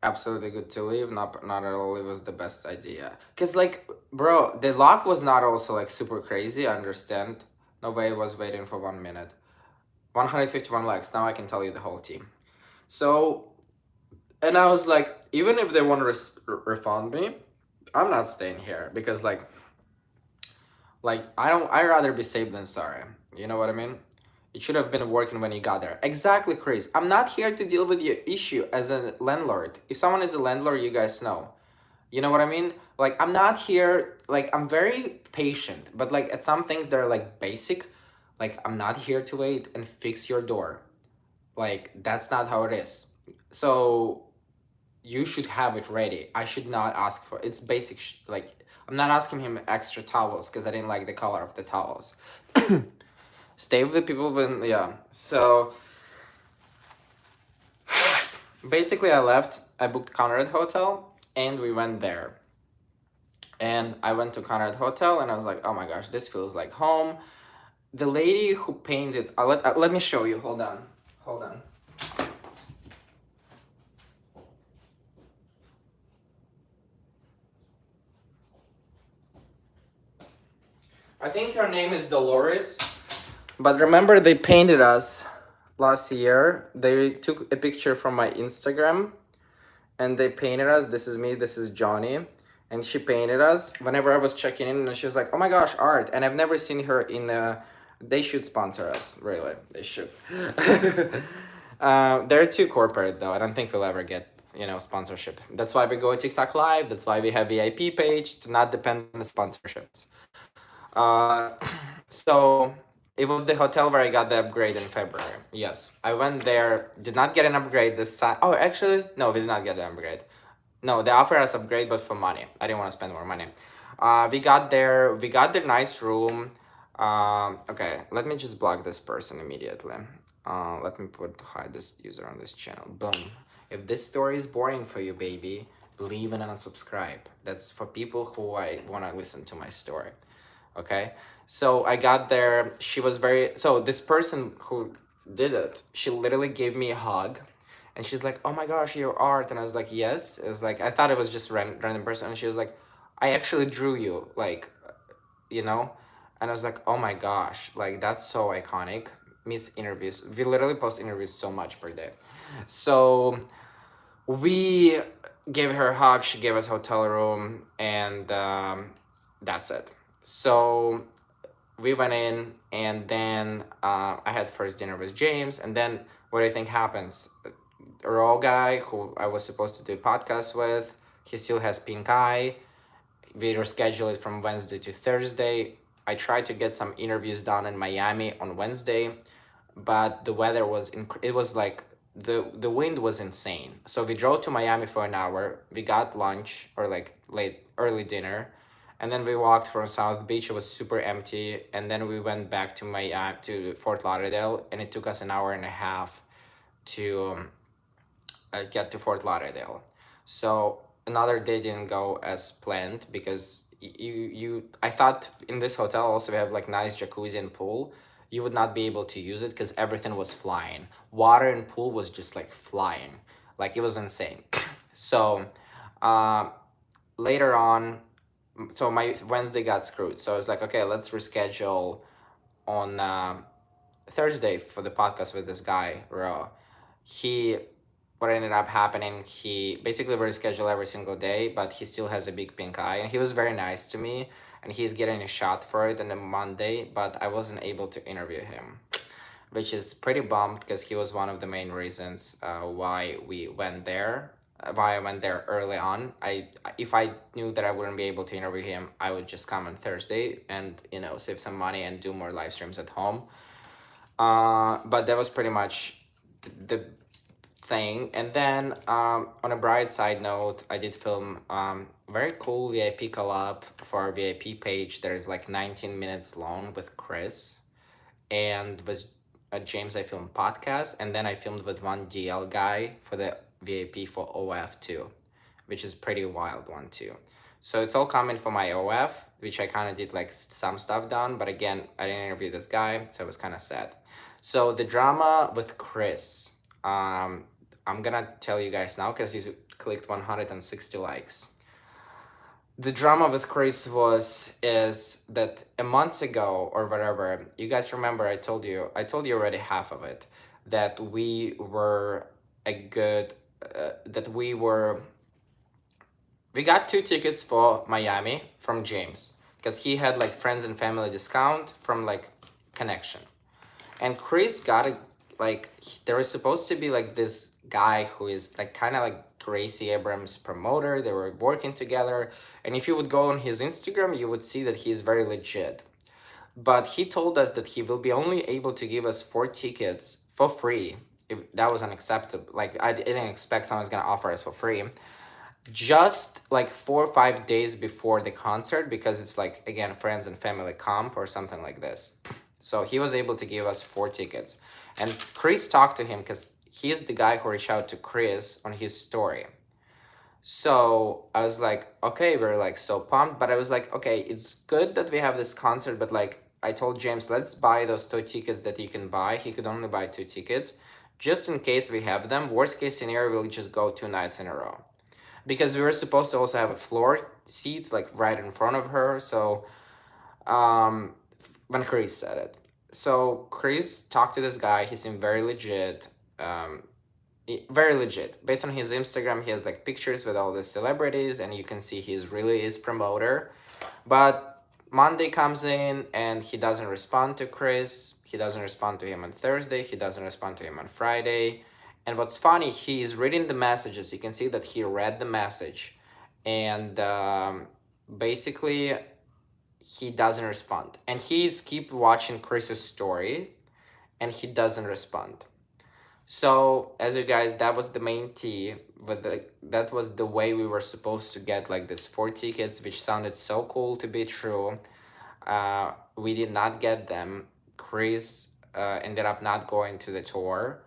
Absolutely good to leave. Not at all. It was the best idea. Cause like, bro, the lock was not also like super crazy. I understand. Nobody was waiting for 1 minute. 151 likes. Now I can tell you the whole team. So, and I was like, even if they want to refund me, I'm not staying here because like I don't. I rather be safe than sorry. You know what I mean? It should have been working when you got there. Exactly, Chris. I'm not here to deal with your issue as a landlord. If someone is a landlord, you guys know. You know what I mean? Like I'm not here. Like I'm very patient, but like at some things that are like basic, like I'm not here to wait and fix your door. Like that's not how it is. So you should have it ready. I should not ask for it's basic. Like I'm not asking him extra towels because I didn't like the color of the towels. Stay with the people when yeah. So basically, I left. I booked Conrad Hotel and we went there. And I went to Conrad Hotel and I was like, oh my gosh, this feels like home. The lady who painted, let me show you. Hold on. Hold on. I think her name is Dolores. But remember, they painted us last year. They took a picture from my Instagram and they painted us. This is me, this is Johnny. And she painted us whenever I was checking in, and she was like, oh my gosh, art. And I've never seen her in a. They should sponsor us, really. They should. They're too corporate, though. I don't think we'll ever get, sponsorship. That's why we go TikTok Live. That's why we have VIP page to not depend on the sponsorships. Uh, so it was the hotel where I got the upgrade in February. Yes, I went there. Did not get an upgrade this time. Oh, actually, no, we did not get an upgrade. No, they offered us upgrade, but for money. I didn't want to spend more money. We got there. We got the nice room. Okay, let me just block this person immediately. Let me hide this user on this channel. Boom. If this story is boring for you, baby, leave and unsubscribe. That's for people who I want to listen to my story. Okay, so I got there. She was so this person who did it, she literally gave me a hug and she's like, oh my gosh, your art. And I was like, yes. It was like, I thought it was just random person. And she was like, I actually drew you, like, you know? And I was like, oh my gosh, like that's so iconic. Miss interviews. We literally post interviews so much per day. So we gave her a hug. She gave us hotel room and that's it. So we went in and then I had first dinner with James. And then what do you think happens? A raw guy who I was supposed to do a podcast with, he still has pink eye. We rescheduled it from Wednesday to Thursday. I tried to get some interviews done in Miami on Wednesday, but the weather was it was like the wind was insane. So we drove to Miami for an hour. We got lunch or like early dinner, and then we walked from South Beach. It was super empty, and then we went back to to Fort Lauderdale, and it took us an hour and a half to get to Fort Lauderdale. So another day didn't go as planned because I thought in this hotel also we have like nice jacuzzi and pool. You would not be able to use it because everything was flying. Water and pool was just like flying. Like it was insane. So later on, so my Wednesday got screwed. So I was like, okay, let's reschedule on Thursday for the podcast with this guy, Ro. What ended up happening, he basically rescheduled every single day, but he still has a big pink eye. And he was very nice to me, and he's getting a shot for it on a Monday, but I wasn't able to interview him. which is pretty bummed because he was one of the main reasons why we went there. Why I went there early on. If I knew that I wouldn't be able to interview him, I would just come on Thursday and save some money and do more live streams at home. But that was pretty much the thing. And then on a bright side note, I did film very cool VIP collab for our VIP page. There's like 19 minutes long with Chris, and with James I filmed podcast, and then I filmed with one DL guy for the VIP for OF too, which is pretty wild one too. So it's all coming for my OF, which I kind of did like some stuff done, but again, I didn't interview this guy, so it was kind of sad. So the drama with Chris, I'm gonna tell you guys now because you clicked 160 likes. The drama with Chris is that a month ago or whatever, you guys remember I told you already half of it, that we were a good that we got 2 tickets for Miami from James because he had like friends and family discount from like connection. And Chris got a like there was supposed to be like this guy who is like kind of like Gracie Abrams' promoter. They were working together, and if you would go on his Instagram, you would see that he's very legit. But he told us that he will be only able to give us 4 tickets for free. If that was unacceptable. Like I didn't expect someone's gonna offer us for free. Just like 4 or 5 days before the concert, because it's like again friends and family comp or something like this. So he was able to give us 4 tickets. And Chris talked to him because he's the guy who reached out to Chris on his story. So I was like, okay, we're like so pumped. But I was like, okay, it's good that we have this concert. But like I told James, let's buy those 2 tickets that you can buy. He could only buy 2 tickets. Just in case we have them. Worst case scenario, we'll just go 2 nights in a row. Because we were supposed to also have a floor seats like right in front of her. So um, when Chris said it. So Chris talked to this guy. He seemed very legit. Very legit. Based on his Instagram, he has like pictures with all the celebrities, and you can see he's really is promoter. But Monday comes in and he doesn't respond to Chris. He doesn't respond to him on Thursday. He doesn't respond to him on Friday. And what's funny, he's reading the messages. You can see that he read the message, and basically he doesn't respond. And he's keep watching Chris's story, and he doesn't respond. So as you guys, that was the main tea. But that was the way we were supposed to get like this 4 tickets, which sounded so cool to be true. We did not get them. Chris ended up not going to the tour,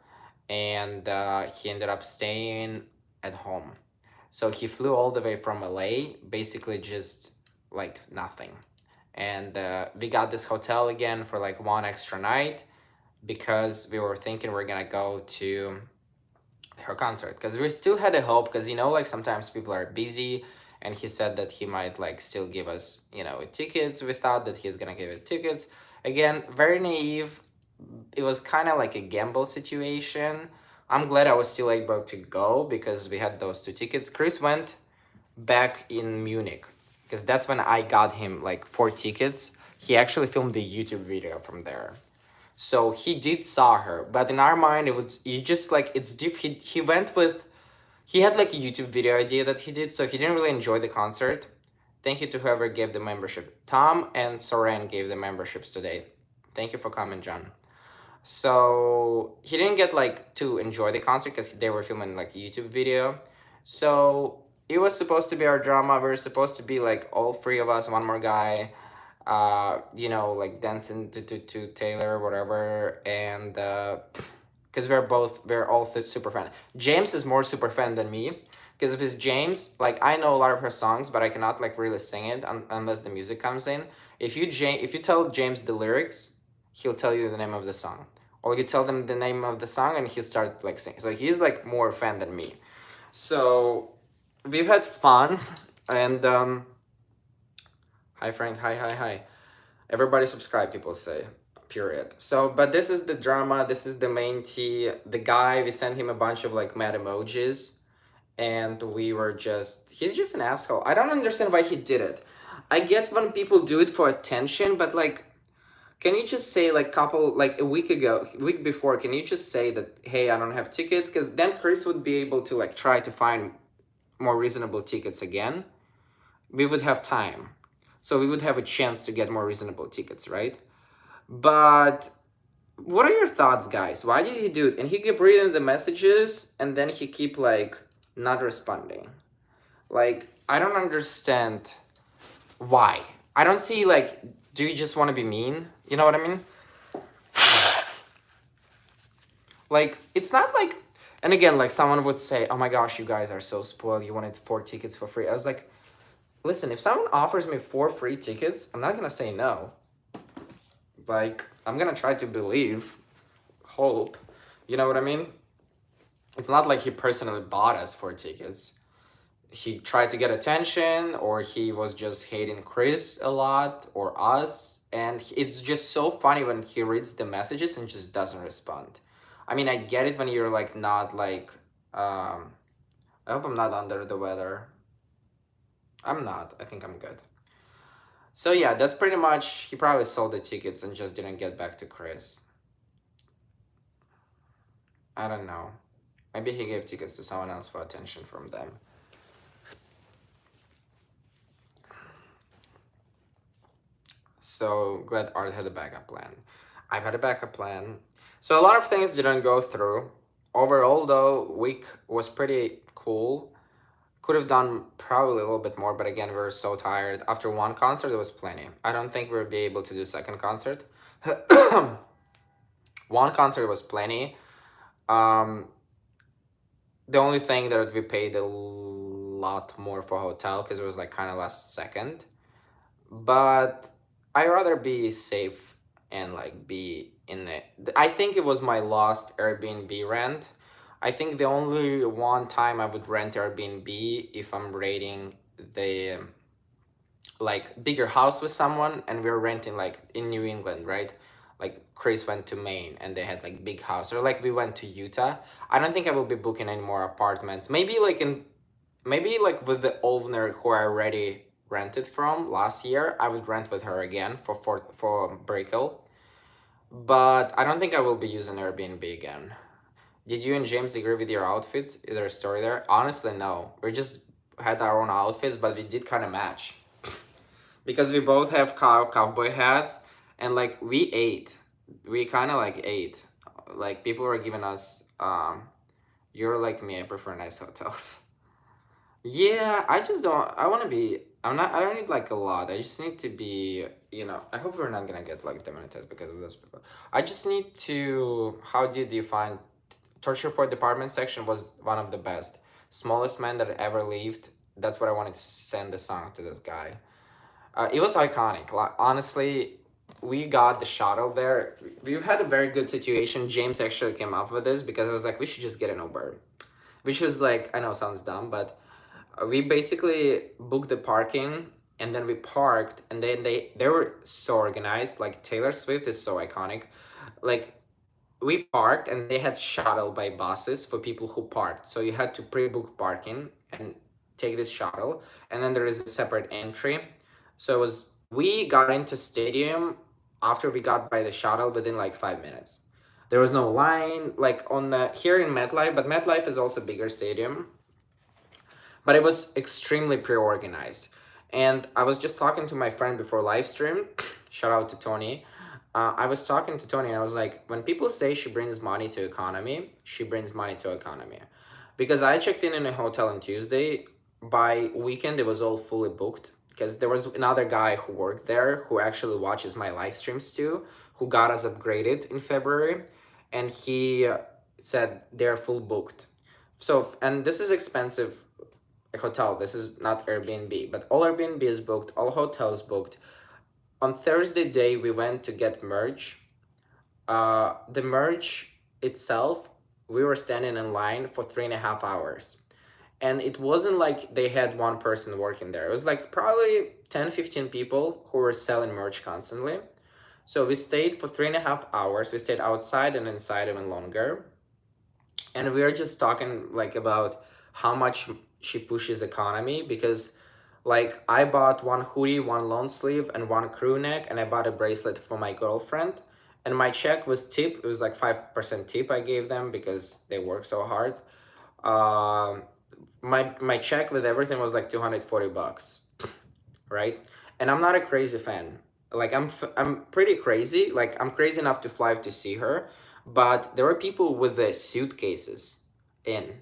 and he ended up staying at home. So he flew all the way from LA, basically just like nothing. And we got this hotel again for like one extra night because we were thinking we're gonna go to her concert, because we still had a hope, because like sometimes people are busy, and he said that he might like still give us tickets. We thought that he's gonna give it tickets. Again, very naive. It was kind of like a gamble situation. I'm glad I was still able to go because we had those 2 tickets. Chris went back in Munich because that's when I got him like 4 tickets. He actually filmed the YouTube video from there. So he did saw her, but in our mind, he just like, it's diff. He went with, he had like a YouTube video idea that he did, so he didn't really enjoy the concert. Thank you to whoever gave the membership. Tom and Soren gave the memberships today. Thank you for coming, John. So he didn't get like to enjoy the concert because they were filming like a YouTube video. So it was supposed to be our drama. We were supposed to be like all 3 of us, one more guy, like dancing to Taylor or whatever. And because we're all super fan. James is more super fan than me. Because if it's James, like I know a lot of her songs, but I cannot like really sing it unless the music comes in. If you tell James the lyrics, he'll tell you the name of the song. Or you tell them the name of the song and he'll start like singing. So he's like more fan than me. So we've had fun, and hi Frank, hi. Everybody subscribe, people say. Period. So, but this is the drama, this is the main tea. The guy, we sent him a bunch of like mad emojis, and he's just an asshole. I don't understand why he did it. I get when people do it for attention, but like, Can you just say like couple like a week before, can you just say that, hey, I don't have tickets? Because then Chris would be able to like try to find more reasonable tickets again. We would have time. So we would have a chance to get more reasonable tickets, right? But what are your thoughts, guys? Why did he do it? And he kept reading the messages and then he keep like not responding. Like, I don't understand why. I don't see like, do you just want to be mean? You know what I mean? Like, it's not like, and again, like someone would say, oh my gosh, you guys are so spoiled. You wanted 4 tickets for free. I was like, listen, if someone offers me 4 free tickets, I'm not gonna say no. Like, I'm gonna try to believe, hope. You know what I mean? It's not like he personally bought us 4 tickets. He tried to get attention, or he was just hating Chris a lot, or us. And it's just so funny when he reads the messages and just doesn't respond. I mean, I get it when you're like not like, I hope I'm not under the weather. I'm not. I think I'm good. So yeah, that's pretty much, he probably sold the tickets and just didn't get back to Chris. I don't know. Maybe he gave tickets to someone else for attention from them. So glad Art had a backup plan. I've had a backup plan. So a lot of things didn't go through. Overall, though, week was pretty cool. Could have done probably a little bit more, but again, we were so tired. After one concert, it was plenty. I don't think we'll be able to do second concert. One concert was plenty. Um, the only thing that we paid a lot more for hotel because it was like kind of last second. But I rather be safe and like be in it. I think it was my last Airbnb rent. I think the only one time I would rent Airbnb if I'm rating the like bigger house with someone and we're renting like in New England, right? Like Chris went to Maine and they had like big house, or like we went to Utah. I don't think I will be booking any more apartments. Maybe like with the owner who I already rented from last year, I would rent with her again for Brickell. But I don't think I will be using Airbnb again. Did you and James agree with your outfits? Is there a story there? Honestly, no. We just had our own outfits, but we did kind of match because we both have cowboy hats, and like we kind of like ate. Like people were giving us you're like me, I prefer nice hotels. Yeah, I just don't. I want to be. I'm not. I don't need like a lot. I just need to be. I hope we're not gonna get like demonetized because of those people. I just need to. How did you find torture report department section was one of the best. Smallest man that ever lived. That's what I wanted to send the song to this guy. It was iconic. Like, honestly, we got the shuttle there. We've had a very good situation. James actually came up with this because I was like, we should just get an Uber, which was like, I know it sounds dumb, but we basically booked the parking and then we parked, and then they were so organized. Like Taylor Swift is so iconic. Like we parked and they had shuttle by buses for people who parked. So you had to pre-book parking and take this shuttle, and then there is a separate entry. So it was we got into stadium after we got by the shuttle within like 5 minutes. There was no line like on the here in MetLife, but MetLife is also a bigger stadium, but it was extremely pre-organized. And I was just talking to my friend before live stream. Shout out to Tony. I was talking to Tony and I was like, when people say she brings money to economy, she brings money to economy. Because I checked in a hotel on Tuesday. By weekend, it was all fully booked. Because there was another guy who worked there who actually watches my live streams too, who got us upgraded in February. And he said they're full booked. So, and this is expensive hotel. This is not Airbnb, but all Airbnb is booked, all hotels booked. On Thursday day, we went to get merch. The merch itself, we were standing in line for 3.5 hours. And it wasn't like they had one person working there. It was like probably 10, 15 people who were selling merch constantly. So we stayed for 3.5 hours. We stayed outside and inside even longer. And we were just talking like about how much she pushes economy because Like I bought one hoodie, one long sleeve, and one crew neck, and I bought a bracelet for my girlfriend. And my check was tip. It was like 5% tip I gave them because they work so hard. Um, my check with everything was like 240 bucks, right? And I'm not a crazy fan. Like I'm pretty crazy. Like I'm crazy enough to fly to see her, but there were people with the suitcases in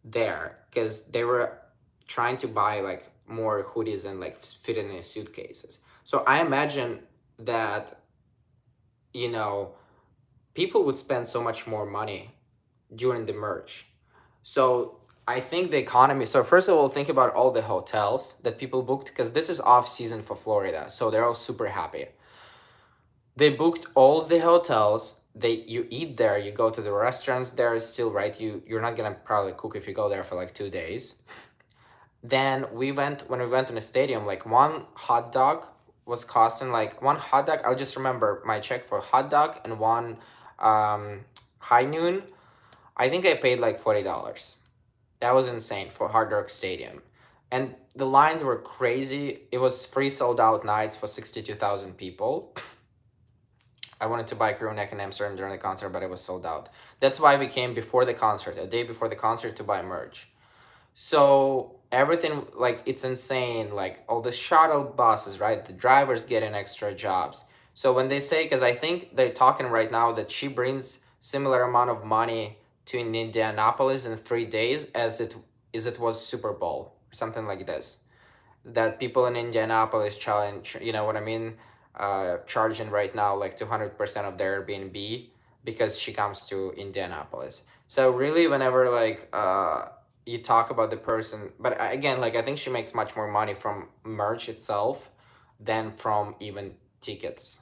there because they were trying to buy like more hoodies and like fit in their suitcases. So I imagine that, you know, people would spend so much more money during the merge. So I think the economy. So first of all, think about all the hotels that people booked because this is off season for Florida, so they're all super happy. They booked all the hotels. You eat there, you go to the restaurants there still, right? You're not gonna probably cook if you go there for like 2 days. Then when we went to the stadium, like one hot dog was costing like one hot dog. I'll just remember my check for hot dog and one high noon. I think I paid like $40. That was insane for Hard Rock Stadium. And the lines were crazy. It was free sold out nights for 62,000 people. I wanted to buy crew neck in Amsterdam during the concert, but it was sold out. That's why we came before the concert, a day before the concert, to buy merch. So everything, like, it's insane. Like all the shuttle buses, right? The drivers getting extra jobs. So when they say, because I think they're talking right now that she brings similar amount of money to Indianapolis in 3 days as it was Super Bowl or something like this. That people in Indianapolis challenge, you know what I mean? Charging right now like 200% of their Airbnb because she comes to Indianapolis. So really, whenever like you talk about the person, but again, like I think she makes much more money from merch itself than from even tickets.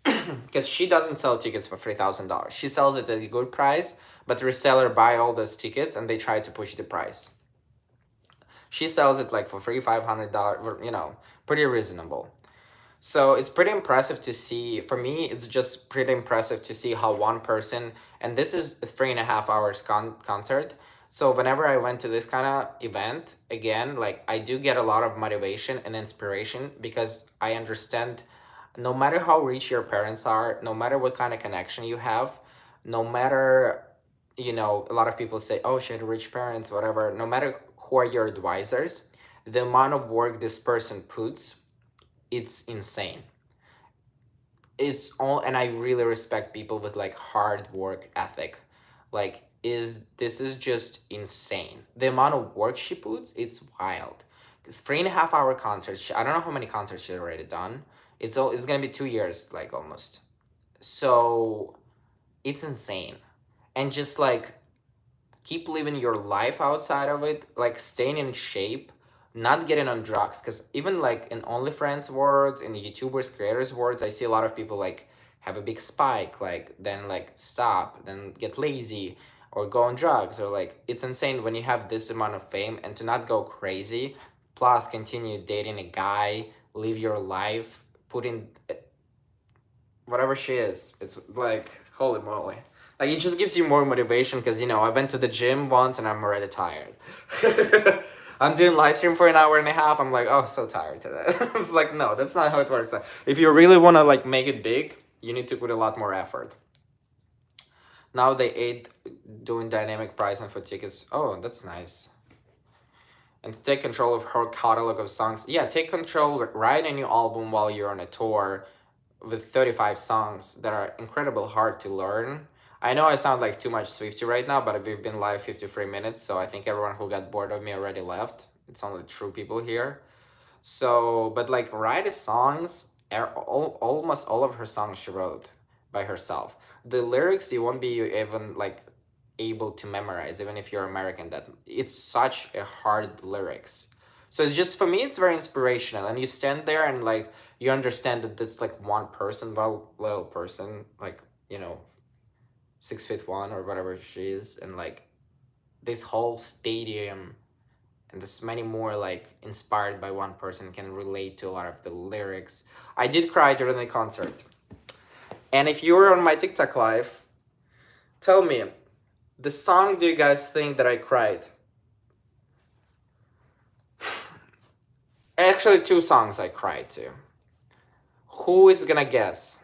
Because she doesn't sell tickets for $3,000. She sells it at a good price, but the reseller buy all those tickets and they try to push the price. She sells it like for free, $500, you know, pretty reasonable. So it's pretty impressive to see. For me, it's just pretty impressive to see how one person, and this is a 3.5 hours concert. So whenever I went to this kind of event, again, like I do get a lot of motivation and inspiration because I understand no matter how rich your parents are, no matter what kind of connection you have, no matter, you know, a lot of people say, oh, she had rich parents, whatever, no matter who are your advisors, the amount of work this person puts, it's insane. It's all, and I really respect people with like hard work ethic. Like, is this is just insane. The amount of work she puts, it's wild. 3.5 hour concerts. I don't know how many concerts she's already done. It's gonna be 2 years, like almost. So it's insane. And just like keep living your life outside of it, like staying in shape, not getting on drugs. Because even like in OnlyFans words, in the YouTubers, creators words, I see a lot of people like have a big spike, like then like stop, then get lazy, or go on drugs, or like it's insane when you have this amount of fame and to not go crazy, plus continue dating a guy, live your life, put in whatever she is. It's like, holy moly. Like, it just gives you more motivation because, you know, I went to the gym once and I'm already tired. I'm doing live stream for an hour and a half. I'm like, oh, so tired today. It's like, no, that's not how it works. If you really want to, like, make it big, you need to put a lot more effort. Now they aid doing dynamic pricing for tickets. Oh, that's nice. And to take control of her catalog of songs. Yeah, take control, write a new album while you're on a tour with 35 songs that are incredible hard to learn. I know I sound like too much Swifty right now, but we've been live 53 minutes, so I think everyone who got bored of me already left. It's only true people here. So, but like write the songs, almost all of her songs she wrote by herself. The lyrics you won't be even like able to memorize, even if you're American. That it's such a hard lyrics. So it's just for me, it's very inspirational, and you stand there and like you understand that it's like one person, well, little person, like, you know, 6'1" or whatever she is, and like this whole stadium and there's many more like inspired by one person can relate to a lot of the lyrics. I did cry during the concert. And if you were on my TikTok live, tell me, the song do you guys think that I cried? Actually, two songs I cried to. Who is gonna guess?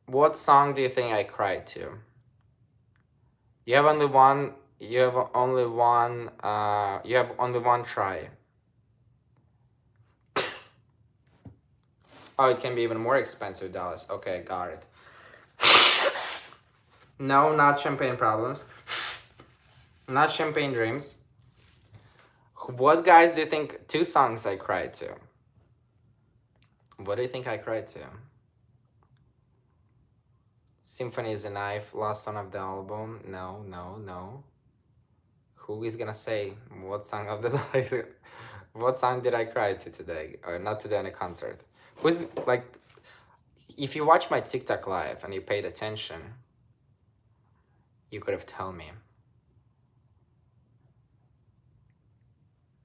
What song do you think I cried to? You have only one. You have only one. You have only one try. Oh, it can be even more expensive, Dallas. Okay, got it. No, not champagne problems. Not champagne dreams. What guys do you think? Two songs I cried to. What do you think I cried to? Symphony is a Knife, last song of the album. No, no, no. Who is gonna say what song of the night? What song did I cry to today? Or not today in a concert? Who's like, if you watch my TikTok live and you paid attention, you could have told me.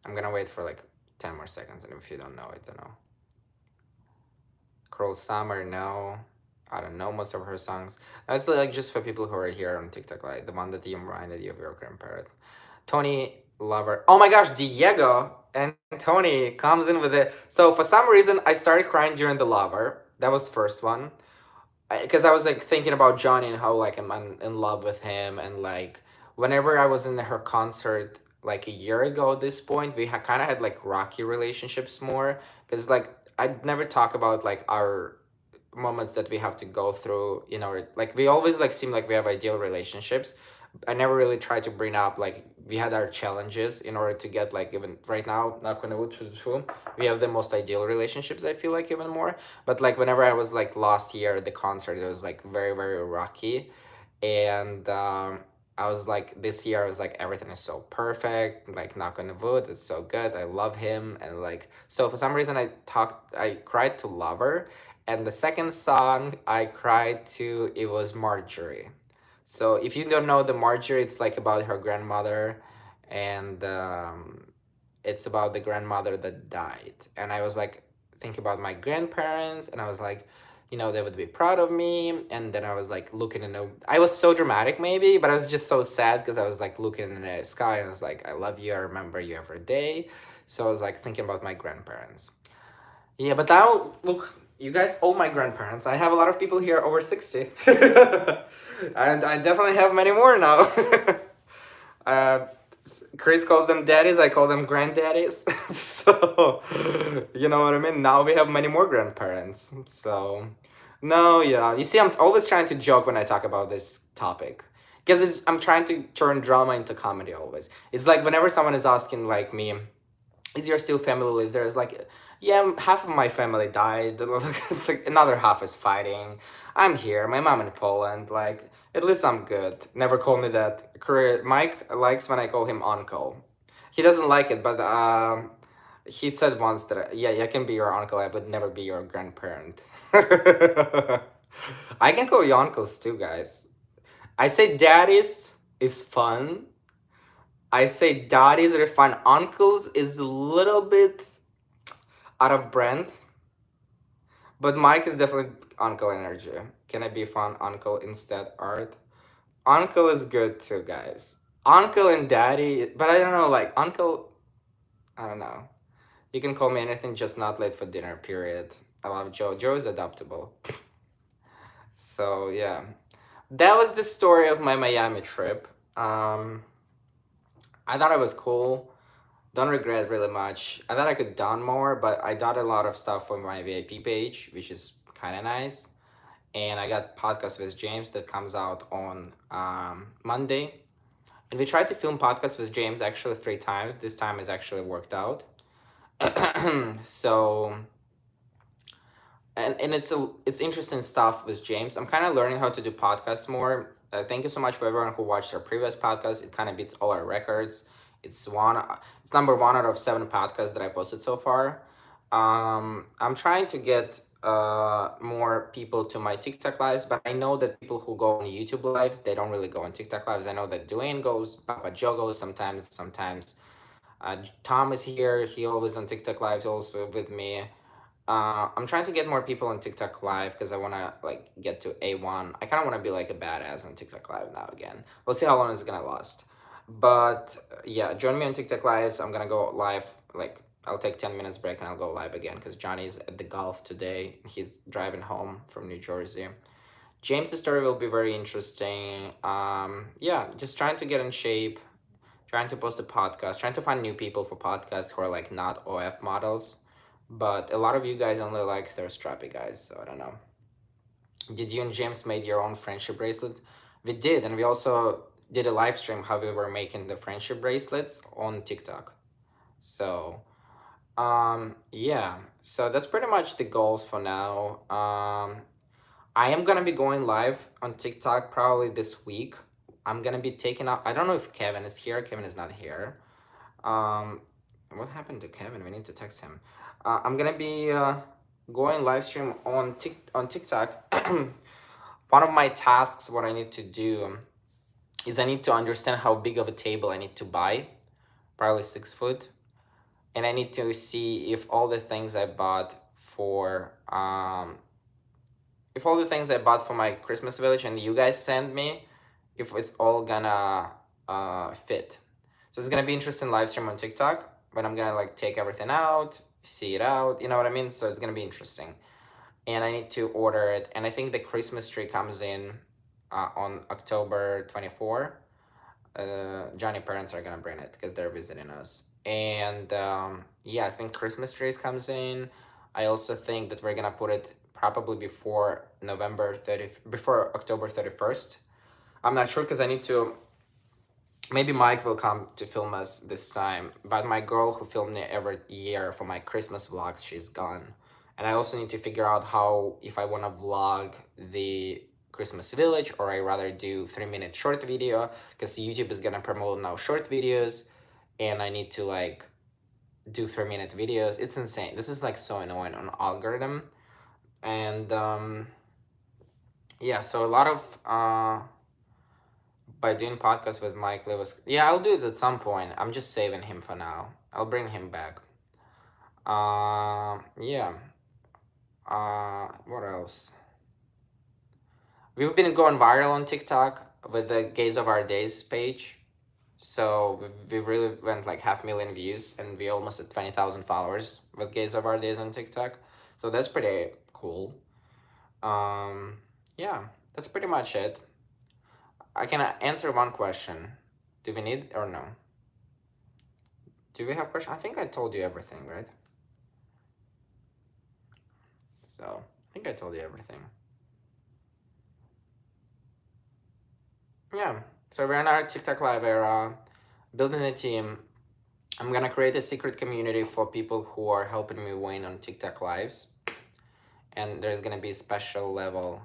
I'm gonna wait for like 10 more seconds, and if you don't know, I don't know. Cruel Summer, no. I don't know most of her songs. That's like just for people who are here on TikTok, like the one that you reminded you of your grandparents. Tony Lover. Oh my gosh, Diego and Tony comes in with it. So for some reason, I started crying during the Lover. That was the first one. Because I was like thinking about Johnny and how like I'm in love with him, and like whenever I was in her concert like a year ago at this point, we kind of had like rocky relationships more, because like I'd never talk about like our moments that we have to go through, you know, like we always like seem like we have ideal relationships. I never really tried to bring up like we had our challenges in order to get like, even right now, knock on wood, we have the most ideal relationships, I feel like, even more. But like whenever I was like last year at the concert, it was like very, very rocky. And I was like, this year I was like, everything is so perfect, like knock on the wood, it's so good, I love him. And like, so for some reason I cried to Lover. And the second song I cried to, it was Marjorie. So if you don't know the Marjorie, it's like about her grandmother, and it's about the grandmother that died. And I was like thinking about my grandparents, and I was like, you know, they would be proud of me. And then I was like looking in the, I was so dramatic maybe, but I was just so sad because I was like looking in the sky, and I was like, I love you, I remember you every day. So I was like thinking about my grandparents. Yeah, but now look, you guys, all my grandparents. I have a lot of people here over 60. And I definitely have many more now. uh, Chris calls them daddies, I call them granddaddies. So, you know what I mean? Now we have many more grandparents. So, no, yeah. You see, I'm always trying to joke when I talk about this topic. Because I'm trying to turn drama into comedy always. It's like whenever someone is asking, like me, is your still family lives there? It's like, yeah, half of my family died. It's like another half is fighting. I'm here. My mom in Poland. Like, at least I'm good. Never call me that. Mike likes when I call him uncle. He doesn't like it, but he said once that, yeah, I can be your uncle. I would never be your grandparent. I can call you uncles too, guys. I say daddies is fun. I say daddies are fun. Uncles is a little bit out of brand, but Mike is definitely uncle energy. Can I be fun uncle instead, Art? Uncle is good too, guys. Uncle and daddy, but I don't know, like uncle, I don't know. You can call me anything, just not late for dinner, period. I love Joe. Joe is adaptable. So yeah. That was the story of my Miami trip. I thought it was cool. Don't regret really much. I thought I could done more, but I done a lot of stuff for my VIP page, which is kind of nice. And I got podcast with James that comes out on Monday. And we tried to film podcast with James actually 3 times. This time it's actually worked out. So, and it's interesting stuff with James. I'm kind of learning how to do podcasts more. Thank you so much for everyone who watched our previous podcast. It kind of beats all our records. It's number one out of 7 podcasts that I posted so far. I'm trying to get more people to my TikTok lives, but I know that people who go on YouTube lives, they don't really go on TikTok lives. I know that Dwayne goes, Papa Joe goes sometimes. Tom is here. He always on TikTok lives also with me. I'm trying to get more people on TikTok live because I want to like get to A1. I kind of want to be like a badass on TikTok live now again. We'll see how long it's gonna last. But yeah, join me on TikTok lives. I'm gonna go live like I'll take 10 minutes break and I'll go live again because Johnny's at the golf today. He's driving home from New Jersey. James's story will be very interesting. Yeah, just trying to get in shape, trying to post a podcast, trying to find new people for podcasts who are like not OF models. But a lot of you guys only like thirst trappy guys, so I don't know. Did you and James made your own friendship bracelets? We did, and we also did a live stream how we were making the friendship bracelets on TikTok. So, yeah. So that's pretty much the goals for now. I am gonna be going live on TikTok probably this week. I'm gonna be taking out. I don't know if Kevin is here. Kevin is not here. Um, what happened to Kevin? We need to text him. I'm gonna be going live stream on TikTok. One of my tasks, what I need to do, is I need to understand how big of a table I need to buy, probably 6 foot, and I need to see if all the things I bought for my Christmas village and you guys send me, if it's all gonna fit. So it's gonna be interesting live stream on TikTok, but I'm gonna like take everything out, see it out, you know what I mean? So it's gonna be interesting. And I need to order it. And I think the Christmas tree comes in on October 24. Johnny parents are gonna bring it because they're visiting us. And yeah, I think Christmas trees comes in. I also think that we're gonna put it probably before October 31st. I'm not sure because I need to. Maybe Mike will come to film us this time, but my girl who filmed me every year for my Christmas vlogs, she's gone. And I also need to figure out how, if I want to vlog the Christmas village or I rather do 3-minute short video because YouTube is gonna promote now short videos and I need to like do 3-minute videos. It's insane. This is like so annoying on algorithm. And yeah, so a lot of by doing podcasts with Mike Lewis. Yeah, I'll do it at some point. I'm just saving him for now. I'll bring him back. Yeah. What else? We've been going viral on TikTok with the Gays of Our Days page. So we really went like 500,000 views and we almost at 20,000 followers with Gays of Our Days on TikTok. So that's pretty cool. Yeah, that's pretty much it. I can answer one question. Do we need or no? Do we have questions? I think I told you everything, right? So I think I told you everything. Yeah. So we're in our TikTok live era, building a team. I'm gonna create a secret community for people who are helping me win on TikTok lives. And there's gonna be a special level.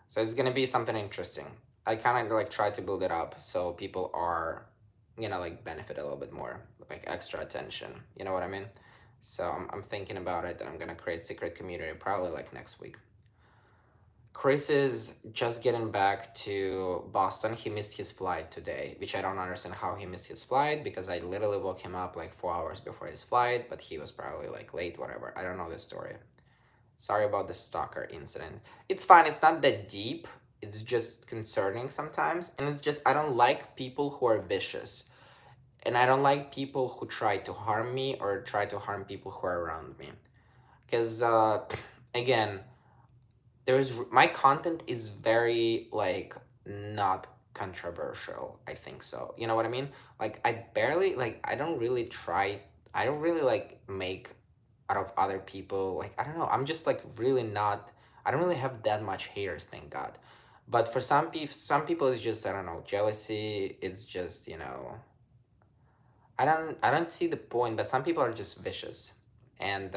So it's gonna be something interesting. I kind of like try to build it up so people are gonna like benefit a little bit more, like extra attention. You know what I mean? So I'm thinking about it and I'm gonna create secret community probably like next week. Chris is just getting back to Boston. He missed his flight today, which I don't understand how he missed his flight because I literally woke him up like 4 hours before his flight, but he was probably like late, whatever. I don't know the story. Sorry about the stalker incident. It's fine, it's not that deep. It's just concerning sometimes. And it's just, I don't like people who are vicious. And I don't like people who try to harm me or try to harm people who are around me. Because, again, my content is very like not controversial. I think so. You know what I mean? Like I don't really try. I don't really like make out of other people. Like I don't know. I'm just like really not. I don't really have that much haters. Thank God. But for some people it's just I don't know jealousy. It's just I don't see the point. But some people are just vicious, and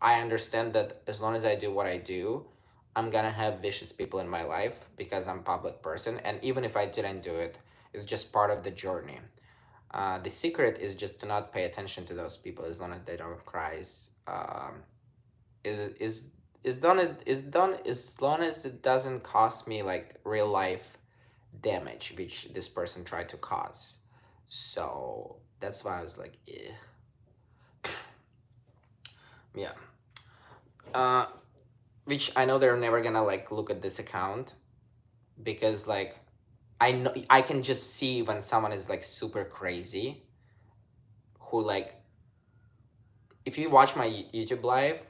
I understand that as long as I do what I do, I'm gonna have vicious people in my life because I'm a public person. And even if I didn't do it, it's just part of the journey. The secret is just to not pay attention to those people as long as they don't cry. Is done as long as it doesn't cost me like real life damage, which this person tried to cause. So that's why I was like, eh. Yeah. Uh, which I know they're never gonna like look at this account because like I know I can just see when someone is like super crazy who like if you watch my YouTube live,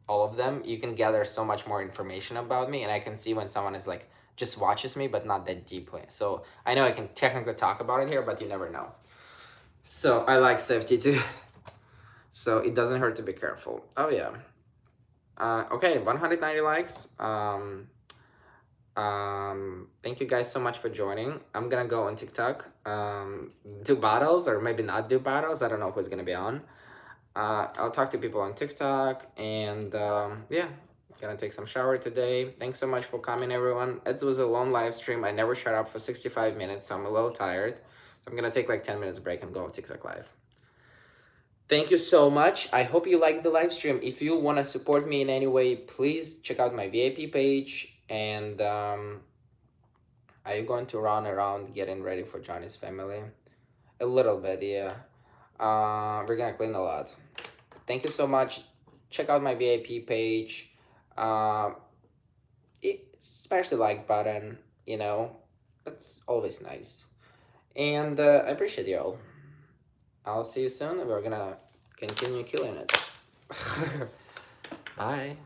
all of them, you can gather so much more information about me, and I can see when someone is like just watches me but not that deeply. So I know I can technically talk about it here, but you never know. So I like safety too. So it doesn't hurt to be careful. Oh yeah. Okay, 190 likes. Thank you guys so much for joining. I'm gonna go on TikTok, do battles, or maybe not do battles. I don't know who's gonna be on. I'll talk to people on TikTok, and yeah, gonna take some shower today. Thanks so much for coming, everyone. It was a long live stream. I never shut up for 65 minutes, so I'm a little tired. So I'm gonna take like 10 minutes break and go on TikTok live. Thank you so much. I hope you liked the live stream. If you want to support me in any way, please check out my VIP page. And are you going to run around getting ready for Johnny's family? A little bit, yeah. We're gonna clean a lot. Thank you so much. Check out my VIP page. Smash the like button. You know, that's always nice. And I appreciate you all. I'll see you soon. We're gonna continue killing it. Bye.